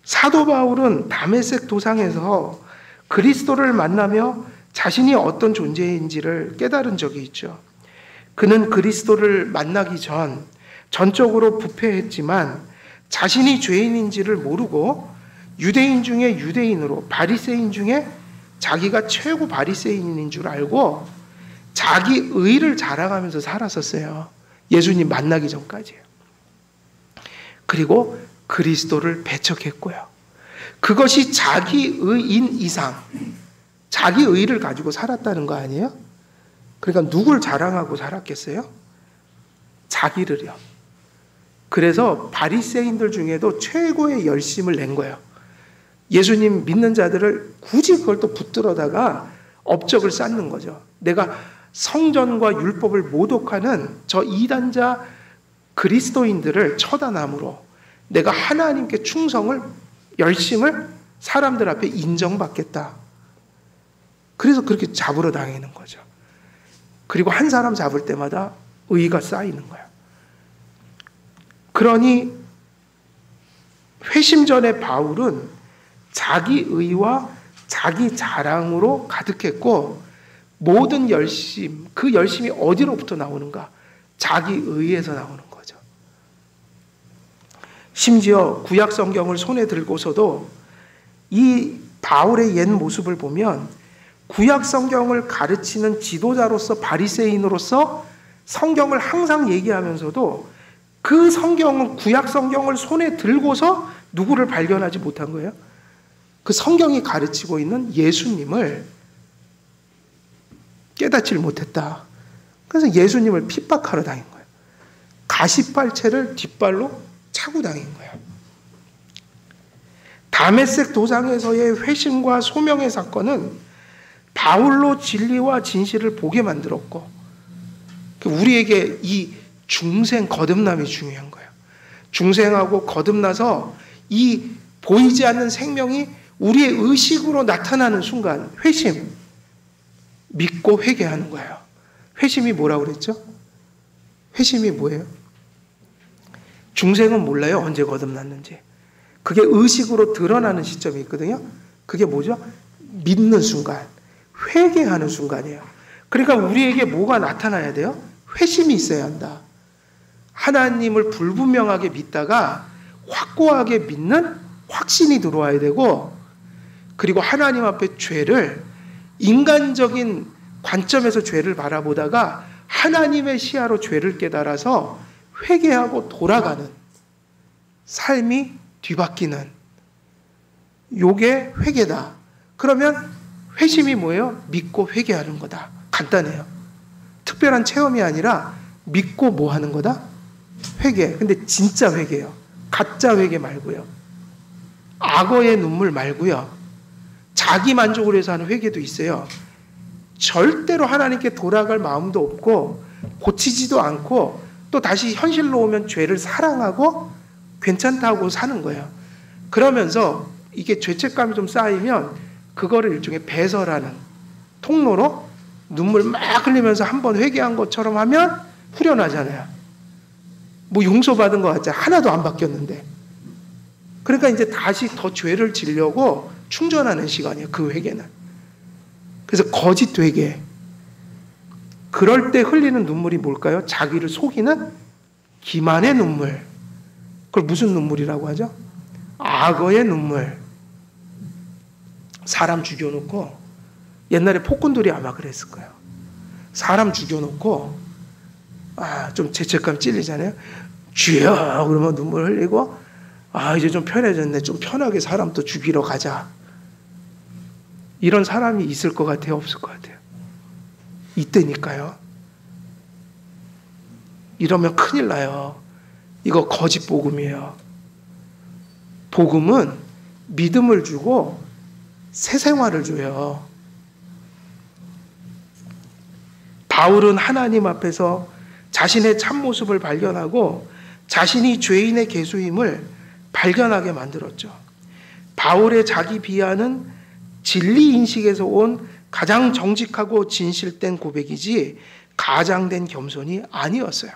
사도 바울은 다메섹 도상에서 그리스도를 만나며 자신이 어떤 존재인지를 깨달은 적이 있죠. 그는 그리스도를 만나기 전적으로 부패했지만 자신이 죄인인지를 모르고 유대인 중에 유대인으로, 바리새인 중에 자기가 최고 바리새인인 줄 알고 자기 의를 자랑하면서 살았었어요. 예수님 만나기 전까지요. 그리고 그리스도를 배척했고요. 그것이 자기 의인 이상, 자기 의를 가지고 살았다는 거 아니에요? 그러니까 누굴 자랑하고 살았겠어요? 자기를요. 그래서 바리새인들 중에도 최고의 열심을 낸 거예요. 예수님 믿는 자들을 굳이 그걸 또 붙들어다가 업적을 쌓는 거죠. 내가 성전과 율법을 모독하는 저 이단자 그리스도인들을 처단함으로 내가 하나님께 충성을, 열심을 사람들 앞에 인정받겠다. 그래서 그렇게 잡으러 다니는 거죠. 그리고 한 사람 잡을 때마다 의가 쌓이는 거예요. 그러니 회심 전에 바울은 자기 의와 자기 자랑으로 가득했고, 모든 열심, 그 열심이 어디로부터 나오는가? 자기 의에서 나오는 거죠. 심지어 구약 성경을 손에 들고서도 이 바울의 옛 모습을 보면 구약 성경을 가르치는 지도자로서, 바리새인으로서 성경을 항상 얘기하면서도 그 성경은, 구약 성경을 손에 들고서 누구를 발견하지 못한 거예요? 그 성경이 가르치고 있는 예수님을 깨닫지를 못했다. 그래서 예수님을 핍박하러 다닌 거예요. 가시빨채를 뒷발로 차고 다닌 거예요. 다메섹 도상에서의 회심과 소명의 사건은 바울로 진리와 진실을 보게 만들었고, 우리에게 이 중생, 거듭남이 중요한 거예요. 중생하고 거듭나서 이 보이지 않는 생명이 우리의 의식으로 나타나는 순간, 회심, 믿고 회개하는 거예요. 회심이 뭐라고 그랬죠? 회심이 뭐예요? 중생은 몰라요, 언제 거듭났는지. 그게 의식으로 드러나는 시점이 있거든요. 그게 뭐죠? 믿는 순간, 회개하는 순간이에요. 그러니까 우리에게 뭐가 나타나야 돼요? 회심이 있어야 한다. 하나님을 불분명하게 믿다가 확고하게 믿는 확신이 들어와야 되고, 그리고 하나님 앞에 죄를 인간적인 관점에서 죄를 바라보다가 하나님의 시야로 죄를 깨달아서 회개하고 돌아가는 삶이 뒤바뀌는, 요게 회개다. 그러면 회심이 뭐예요? 믿고 회개하는 거다. 간단해요. 특별한 체험이 아니라 믿고 뭐 하는 거다? 회개. 근데 진짜 회개요. 가짜 회개 말고요. 악어의 눈물 말고요. 자기 만족을 위해서 하는 회개도 있어요. 절대로 하나님께 돌아갈 마음도 없고 고치지도 않고 또 다시 현실로 오면 죄를 사랑하고 괜찮다고 사는 거예요. 그러면서 이게 죄책감이 좀 쌓이면 그거를 일종의 배설하는 통로로 눈물 막 흘리면서 한번 회개한 것처럼 하면 후련하잖아요. 뭐 용서받은 것 같지? 하나도 안 바뀌었는데. 그러니까 이제 다시 더 죄를 지려고 충전하는 시간이에요. 그 회개는. 그래서 거짓 회개. 그럴 때 흘리는 눈물이 뭘까요? 자기를 속이는 기만의 눈물. 그걸 무슨 눈물이라고 하죠? 악어의 눈물. 사람 죽여놓고, 옛날에 폭군들이 아마 그랬을 거예요. 사람 죽여놓고 좀 죄책감 찔리잖아요. 주여 그러면 눈물 흘리고, 이제 좀 편해졌네. 좀 편하게 사람 또 죽이러 가자. 이런 사람이 있을 것 같아요? 없을 것 같아요? 이때니까요. 이러면 큰일 나요. 이거 거짓 복음이에요. 복음은 믿음을 주고 새 생활을 줘요. 바울은 하나님 앞에서 자신의 참모습을 발견하고 자신이 죄인의 계수임을 발견하게 만들었죠. 바울의 자기 비하는 진리 인식에서 온 가장 정직하고 진실된 고백이지 가장된 겸손이 아니었어요.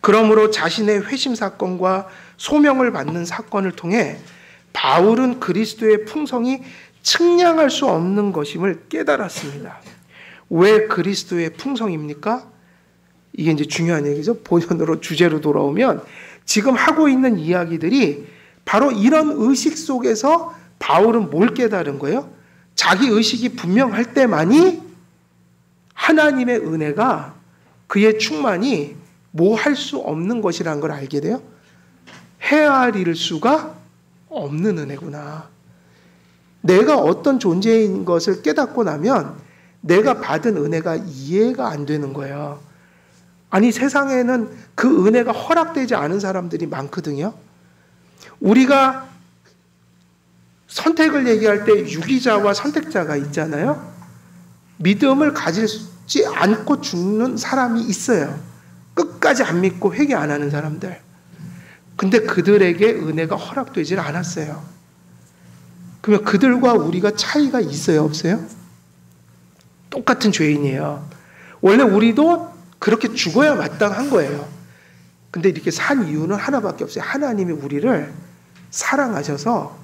그러므로 자신의 회심 사건과 소명을 받는 사건을 통해 바울은 그리스도의 풍성이 측량할 수 없는 것임을 깨달았습니다. 왜 그리스도의 풍성입니까? 이게 이제 중요한 얘기죠. 본연으로 주제로 돌아오면 지금 하고 있는 이야기들이 바로 이런 의식 속에서 바울은 뭘 깨달은 거예요? 자기 의식이 분명할 때만이 하나님의 은혜가, 그의 충만이 뭐 할 수 없는 것이라는 걸 알게 돼요. 헤아릴 수가 없는 은혜구나. 내가 어떤 존재인 것을 깨닫고 나면 내가 받은 은혜가 이해가 안 되는 거예요. 아니, 세상에는 그 은혜가 허락되지 않은 사람들이 많거든요. 우리가 선택을 얘기할 때 유기자와 선택자가 있잖아요. 믿음을 가지지 않고 죽는 사람이 있어요. 끝까지 안 믿고 회개 안 하는 사람들. 근데 그들에게 은혜가 허락되질 않았어요. 그러면 그들과 우리가 차이가 있어요, 없어요? 똑같은 죄인이에요. 원래 우리도 그렇게 죽어야 마땅한 거예요. 근데 이렇게 산 이유는 하나밖에 없어요. 하나님이 우리를 사랑하셔서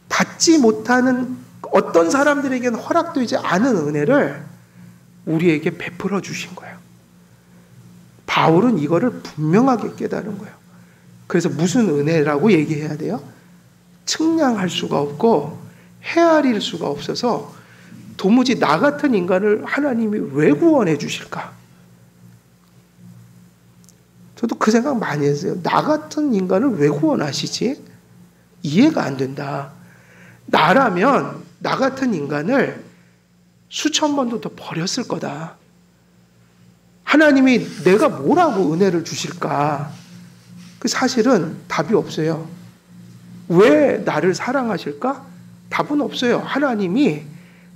받지 못하는, 어떤 사람들에게는 허락되지 않은 은혜를 우리에게 베풀어 주신 거예요. 바울은 이거를 분명하게 깨달은 거예요. 그래서 무슨 은혜라고 얘기해야 돼요? 측량할 수가 없고 헤아릴 수가 없어서 도무지 나 같은 인간을 하나님이 왜 구원해 주실까? 저도 그 생각 많이 했어요. 나 같은 인간을 왜 구원하시지? 이해가 안 된다. 나라면 나 같은 인간을 수천 번도 더 버렸을 거다. 하나님이 내가 뭐라고 은혜를 주실까? 그 사실은 답이 없어요. 왜 나를 사랑하실까? 답은 없어요. 하나님이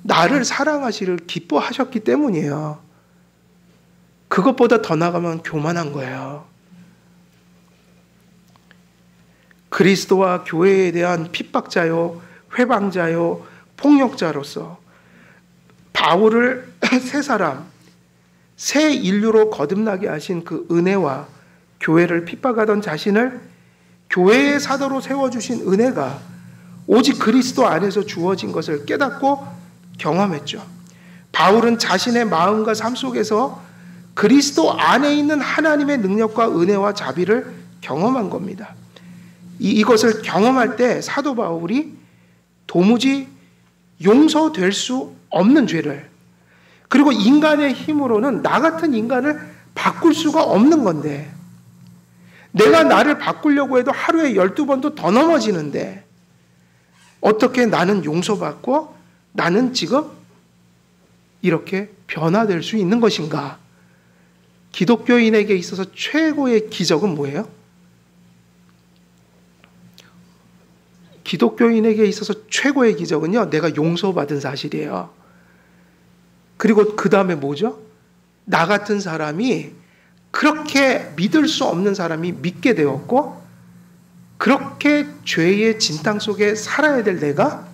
나를 사랑하시를 기뻐하셨기 때문이에요. 그것보다 더 나가면 교만한 거예요. 그리스도와 교회에 대한 핍박자요, 회방자요, 폭력자로서 바울을 새 사람, 새 인류로 거듭나게 하신 그 은혜와 교회를 핍박하던 자신을 교회의 사도로 세워주신 은혜가 오직 그리스도 안에서 주어진 것을 깨닫고 경험했죠. 바울은 자신의 마음과 삶 속에서 그리스도 안에 있는 하나님의 능력과 은혜와 자비를 경험한 겁니다. 이것을 경험할 때 사도 바울이 도무지 용서될 수 없는 죄를, 그리고 인간의 힘으로는 나 같은 인간을 바꿀 수가 없는 건데, 내가 나를 바꾸려고 해도 하루에 12번도 더 넘어지는데 어떻게 나는 용서받고 나는 지금 이렇게 변화될 수 있는 것인가? 기독교인에게 있어서 최고의 기적은 뭐예요? 기독교인에게 있어서 최고의 기적은요, 내가 용서받은 사실이에요. 그리고 그 다음에 뭐죠? 나 같은 사람이, 그렇게 믿을 수 없는 사람이 믿게 되었고, 그렇게 죄의 진탕 속에 살아야 될 내가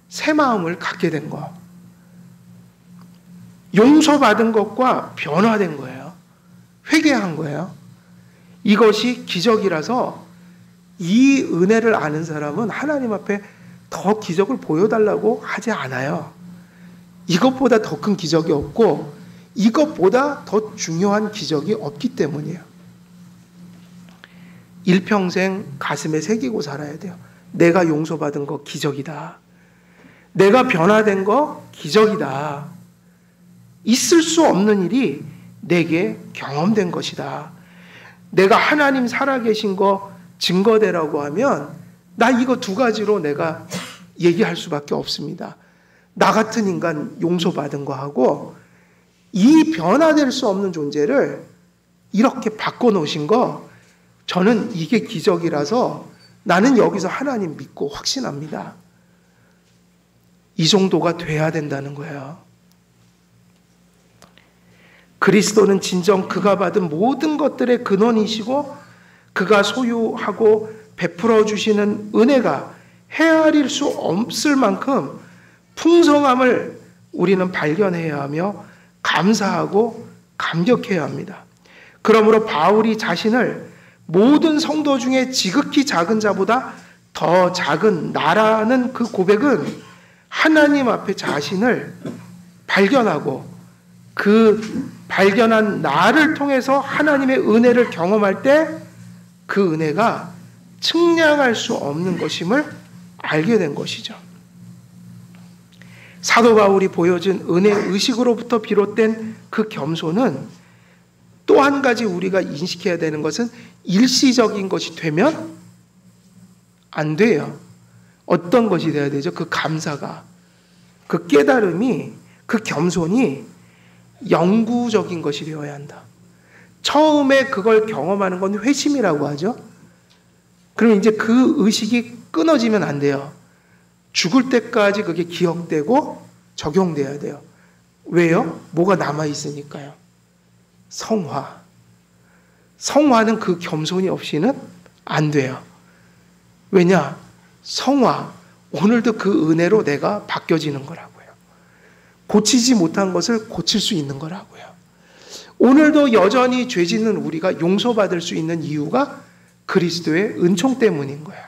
새 마음을 갖게 된 거. 용서받은 것과 변화된 거예요. 회개한 거예요. 이것이 기적이라서 이 은혜를 아는 사람은 하나님 앞에 더 기적을 보여달라고 하지 않아요. 이것보다 더 큰 기적이 없고 이것보다 더 중요한 기적이 없기 때문이에요. 일평생 가슴에 새기고 살아야 돼요. 내가 용서받은 거 기적이다. 내가 변화된 거 기적이다. 있을 수 없는 일이 내게 경험된 것이다. 내가 하나님 살아계신 거 증거되라고 하면 나 이거 두 가지로 내가 얘기할 수밖에 없습니다. 나 같은 인간 용서받은 거 하고 이 변화될 수 없는 존재를 이렇게 바꿔놓으신 거, 저는 이게 기적이라서 나는 여기서 하나님 믿고 확신합니다. 이 정도가 돼야 된다는 거예요. 그리스도는 진정 그가 받은 모든 것들의 근원이시고 그가 소유하고 베풀어 주시는 은혜가 헤아릴 수 없을 만큼 풍성함을 우리는 발견해야 하며 감사하고 감격해야 합니다. 그러므로 바울이 자신을 모든 성도 중에 지극히 작은 자보다 더 작은 나라는 그 고백은 하나님 앞에 자신을 발견하고 그 발견한 나를 통해서 하나님의 은혜를 경험할 때 그 은혜가 측량할 수 없는 것임을 알게 된 것이죠. 사도 바울이 보여준 은혜 의식으로부터 비롯된 그 겸손은 또 한 가지 우리가 인식해야 되는 것은 일시적인 것이 되면 안 돼요. 어떤 것이 돼야 되죠? 그 감사가, 그 깨달음이, 그 겸손이 영구적인 것이 되어야 한다. 처음에 그걸 경험하는 건 회심이라고 하죠. 그럼 이제 그 의식이 끊어지면 안 돼요. 죽을 때까지 그게 기억되고 적용돼야 돼요. 왜요? 뭐가 남아있으니까요. 성화. 성화는 그 겸손이 없이는 안 돼요. 왜냐? 성화. 오늘도 그 은혜로 내가 바뀌어지는 거라고요. 고치지 못한 것을 고칠 수 있는 거라고요. 오늘도 여전히 죄 짓는 우리가 용서받을 수 있는 이유가 그리스도의 은총 때문인 거예요.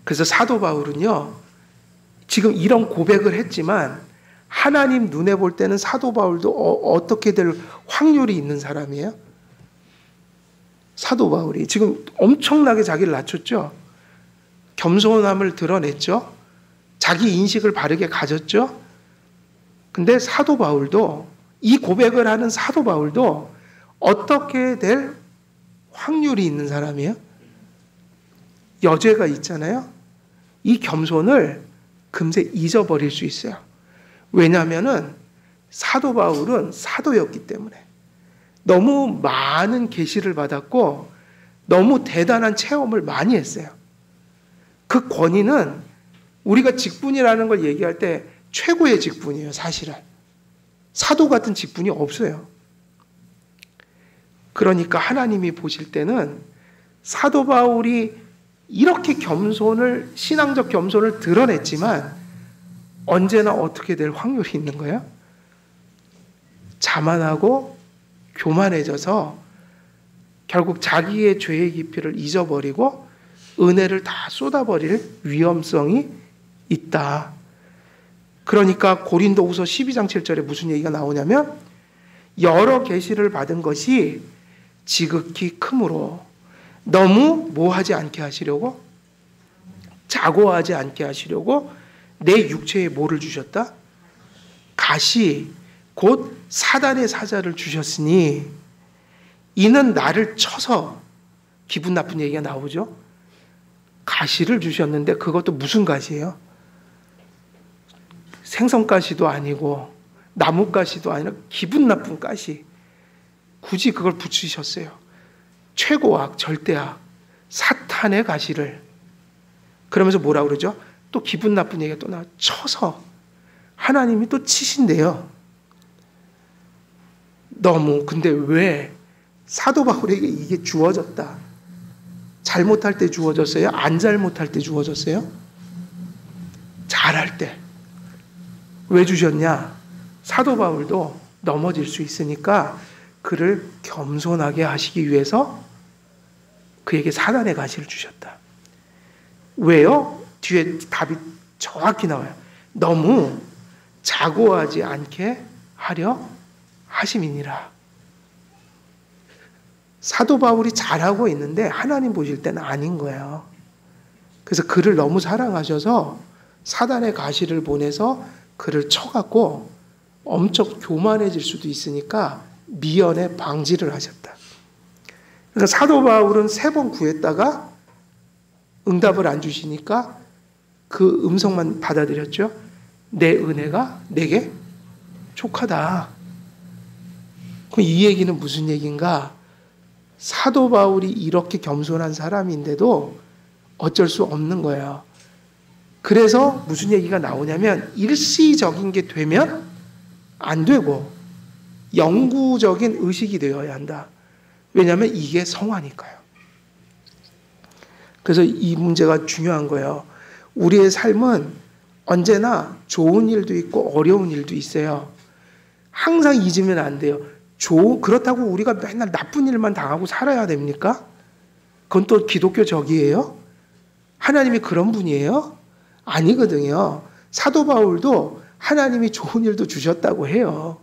그래서 사도 바울은요, 지금 이런 고백을 했지만 하나님 눈에 볼 때는 사도 바울도 어떻게 될 확률이 있는 사람이에요? 사도 바울이 지금 엄청나게 자기를 낮췄죠. 겸손함을 드러냈죠. 자기 인식을 바르게 가졌죠. 근데 사도 바울도, 이 고백을 하는 사도 바울도 어떻게 될 확률이 있는 사람이에요? 여죄가 있잖아요. 이 겸손을 금세 잊어버릴 수 있어요. 왜냐하면 사도 바울은 사도였기 때문에 너무 많은 계시를 받았고 너무 대단한 체험을 많이 했어요. 그 권위는 우리가 직분이라는 걸 얘기할 때 최고의 직분이에요, 사실은. 사도 같은 직분이 없어요. 그러니까 하나님이 보실 때는 사도 바울이 이렇게 겸손을, 신앙적 겸손을 드러냈지만 언제나 어떻게 될 확률이 있는 거예요? 자만하고 교만해져서 결국 자기의 죄의 깊이를 잊어버리고 은혜를 다 쏟아버릴 위험성이 있다. 그러니까 고린도후서 12장 7절에 무슨 얘기가 나오냐면 여러 계시를 받은 것이 지극히 크므로 너무 뭐하지 않게 하시려고? 자고하지 않게 하시려고 내 육체에 뭐를 주셨다? 가시 곧 사단의 사자를 주셨으니 이는 나를 쳐서, 기분 나쁜 얘기가 나오죠. 가시를 주셨는데 그것도 무슨 가시예요? 생선가시도 아니고 나뭇가시도 아니라 기분 나쁜 가시. 굳이 그걸 붙이셨어요. 최고악, 절대악, 사탄의 가시를. 그러면서 뭐라 그러죠? 또 기분 나쁜 얘기가 또 나와. 쳐서 하나님이 또 치신대요. 너무. 근데 왜 사도 바울에게 이게 주어졌다? 잘못할 때 주어졌어요? 안 잘못할 때 주어졌어요? 잘할 때. 왜 주셨냐? 사도 바울도 넘어질 수 있으니까 그를 겸손하게 하시기 위해서 그에게 사단의 가시를 주셨다. 왜요? 뒤에 답이 정확히 나와요. 너무 자고하지 않게 하려 하심이니라. 사도 바울이 잘하고 있는데 하나님 보실 때는 아닌 거예요. 그래서 그를 너무 사랑하셔서 사단의 가시를 보내서 그를 쳐갖고 엄청 교만해질 수도 있으니까 미연에 방지를 하셨다. 그러니까 사도 바울은 3번 구했다가 응답을 안 주시니까 그 음성만 받아들였죠. 내 은혜가 내게 족하다. 그럼 이 얘기는 무슨 얘기인가? 사도 바울이 이렇게 겸손한 사람인데도 어쩔 수 없는 거예요. 그래서 무슨 얘기가 나오냐면 일시적인 게 되면 안 되고 영구적인 의식이 되어야 한다. 왜냐하면 이게 성화니까요. 그래서 이 문제가 중요한 거예요. 우리의 삶은 언제나 좋은 일도 있고 어려운 일도 있어요. 항상 잊으면 안 돼요. 그렇다고 우리가 맨날 나쁜 일만 당하고 살아야 됩니까? 그건 또 기독교적이에요? 하나님이 그런 분이에요? 아니거든요. 사도 바울도 하나님이 좋은 일도 주셨다고 해요.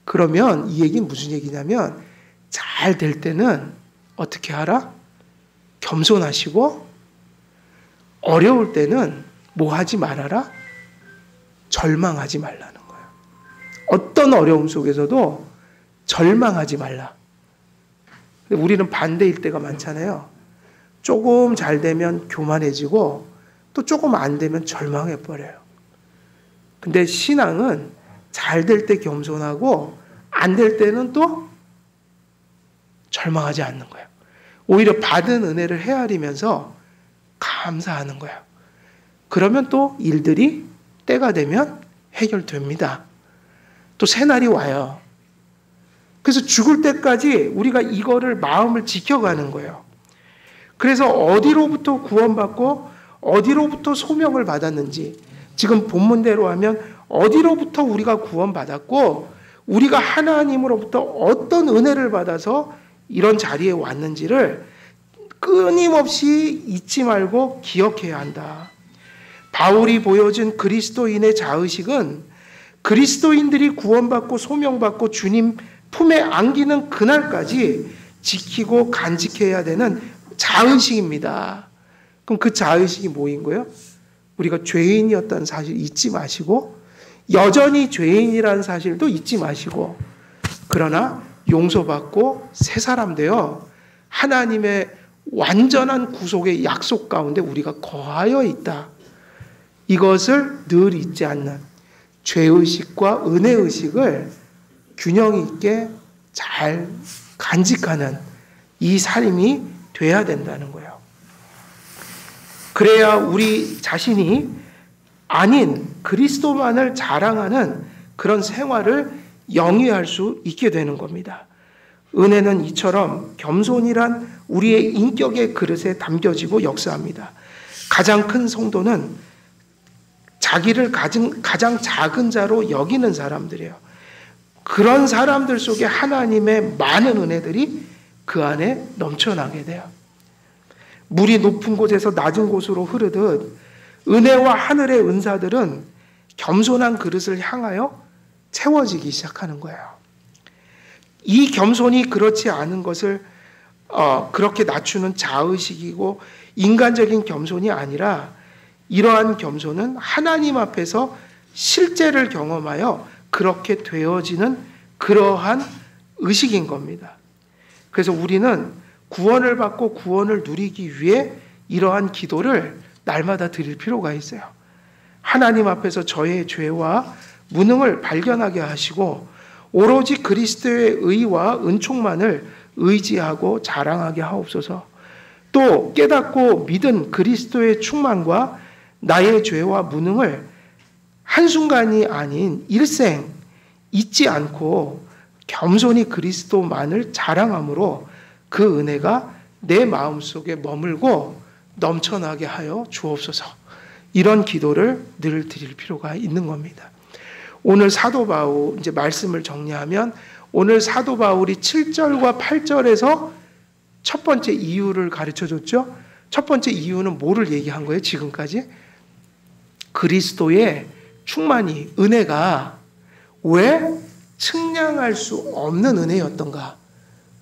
그러면 이 얘기는 무슨 얘기냐면 잘 될 때는 어떻게 하라? 겸손하시고 어려울 때는 뭐 하지 말아라? 절망하지 말라는 거예요. 어떤 어려움 속에서도 절망하지 말라. 근데 우리는 반대일 때가 많잖아요. 조금 잘 되면 교만해지고 또 조금 안 되면 절망해버려요. 근데 신앙은 잘 될 때 겸손하고 안 될 때는 또 절망하지 않는 거예요. 오히려 받은 은혜를 헤아리면서 감사하는 거예요. 그러면 또 일들이 때가 되면 해결됩니다. 또 새날이 와요. 그래서 죽을 때까지 우리가 이거를 마음을 지켜가는 거예요. 그래서 어디로부터 구원받고 어디로부터 소명을 받았는지, 지금 본문대로 하면 어디로부터 우리가 구원받았고 우리가 하나님으로부터 어떤 은혜를 받아서 이런 자리에 왔는지를 끊임없이 잊지 말고 기억해야 한다. 바울이 보여준 그리스도인의 자의식은 그리스도인들이 구원받고 소명받고 주님 품에 안기는 그날까지 지키고 간직해야 되는 자의식입니다. 그럼 그 자의식이 뭐인 거예요? 우리가 죄인이었다는 사실 잊지 마시고 여전히 죄인이라는 사실도 잊지 마시고 그러나 용서받고 새 사람 되어 하나님의 완전한 구속의 약속 가운데 우리가 거하여 있다. 이것을 늘 잊지 않는 죄의식과 은혜의식을 균형 있게 잘 간직하는 이 삶이 돼야 된다는 거예요. 그래야 우리 자신이 아닌 그리스도만을 자랑하는 그런 생활을 영위할 수 있게 되는 겁니다. 은혜는 이처럼 겸손이란 우리의 인격의 그릇에 담겨지고 역사합니다. 가장 큰 성도는 자기를 가장 작은 자로 여기는 사람들이에요. 그런 사람들 속에 하나님의 많은 은혜들이 그 안에 넘쳐나게 돼요. 물이 높은 곳에서 낮은 곳으로 흐르듯 은혜와 하늘의 은사들은 겸손한 그릇을 향하여 채워지기 시작하는 거예요. 이 겸손이 그렇지 않은 것을 그렇게 낮추는 자의식이고 인간적인 겸손이 아니라 이러한 겸손은 하나님 앞에서 실제를 경험하여 그렇게 되어지는 그러한 의식인 겁니다. 그래서 우리는 구원을 받고 구원을 누리기 위해 이러한 기도를 날마다 드릴 필요가 있어요. 하나님 앞에서 저의 죄와 무능을 발견하게 하시고 오로지 그리스도의 의와 은총만을 의지하고 자랑하게 하옵소서. 또 깨닫고 믿은 그리스도의 충만과 나의 죄와 무능을 한순간이 아닌 일생 잊지 않고 겸손히 그리스도만을 자랑함으로 그 은혜가 내 마음속에 머물고 넘쳐나게 하여 주옵소서. 이런 기도를 늘 드릴 필요가 있는 겁니다. 오늘 사도 바울 이제 말씀을 정리하면 오늘 사도 바울이 7절과 8절에서 첫 번째 이유를 가르쳐 줬죠. 첫 번째 이유는 뭐를 얘기한 거예요? 지금까지 그리스도의 충만이 은혜가 왜 측량할 수 없는 은혜였던가?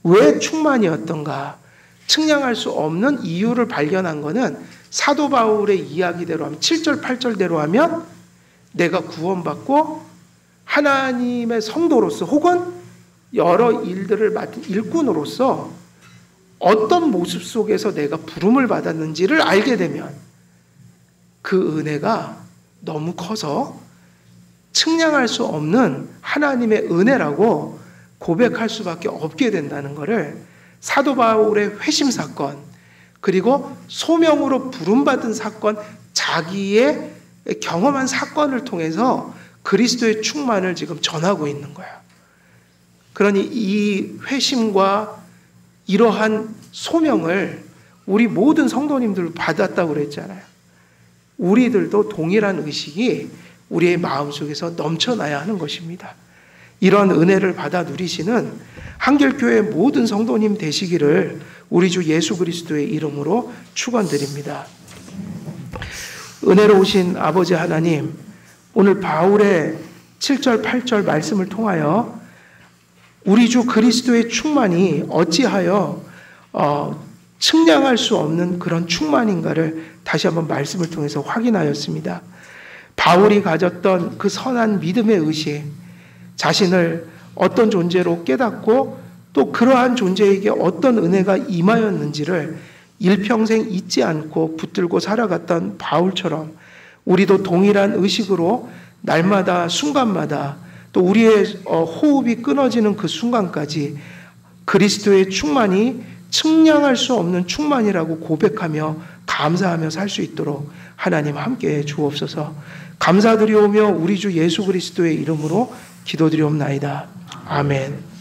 왜 충만이었던가? 측량할 수 없는 이유를 발견한 것은 사도 바울의 이야기대로 하면 7절 8절대로 하면 내가 구원받고 하나님의 성도로서 혹은 여러 일들을 맡은 일꾼으로서 어떤 모습 속에서 내가 부름을 받았는지를 알게 되면 그 은혜가 너무 커서 측량할 수 없는 하나님의 은혜라고 고백할 수밖에 없게 된다는 것을 사도 바울의 회심 사건 그리고 소명으로 부름받은 사건 자기의 경험한 사건을 통해서 그리스도의 충만을 지금 전하고 있는 거예요. 그러니 이 회심과 이러한 소명을 우리 모든 성도님들 받았다고 그랬잖아요. 우리들도 동일한 의식이 우리의 마음속에서 넘쳐나야 하는 것입니다. 이런 은혜를 받아 누리시는 한길교회 모든 성도님 되시기를 우리 주 예수 그리스도의 이름으로 축원드립니다. 은혜로우신 아버지 하나님, 오늘 바울의 7절 8절 말씀을 통하여 우리 주 그리스도의 충만이 어찌하여 측량할 수 없는 그런 충만인가를 다시 한번 말씀을 통해서 확인하였습니다. 바울이 가졌던 그 선한 믿음의 의식, 자신을 어떤 존재로 깨닫고 또 그러한 존재에게 어떤 은혜가 임하였는지를 일평생 잊지 않고 붙들고 살아갔던 바울처럼 우리도 동일한 의식으로 날마다 순간마다 또 우리의 호흡이 끊어지는 그 순간까지 그리스도의 충만이 측량할 수 없는 충만이라고 고백하며 감사하며 살 수 있도록 하나님 함께해 주옵소서. 감사드리오며 우리 주 예수 그리스도의 이름으로 기도드리옵나이다. 아멘.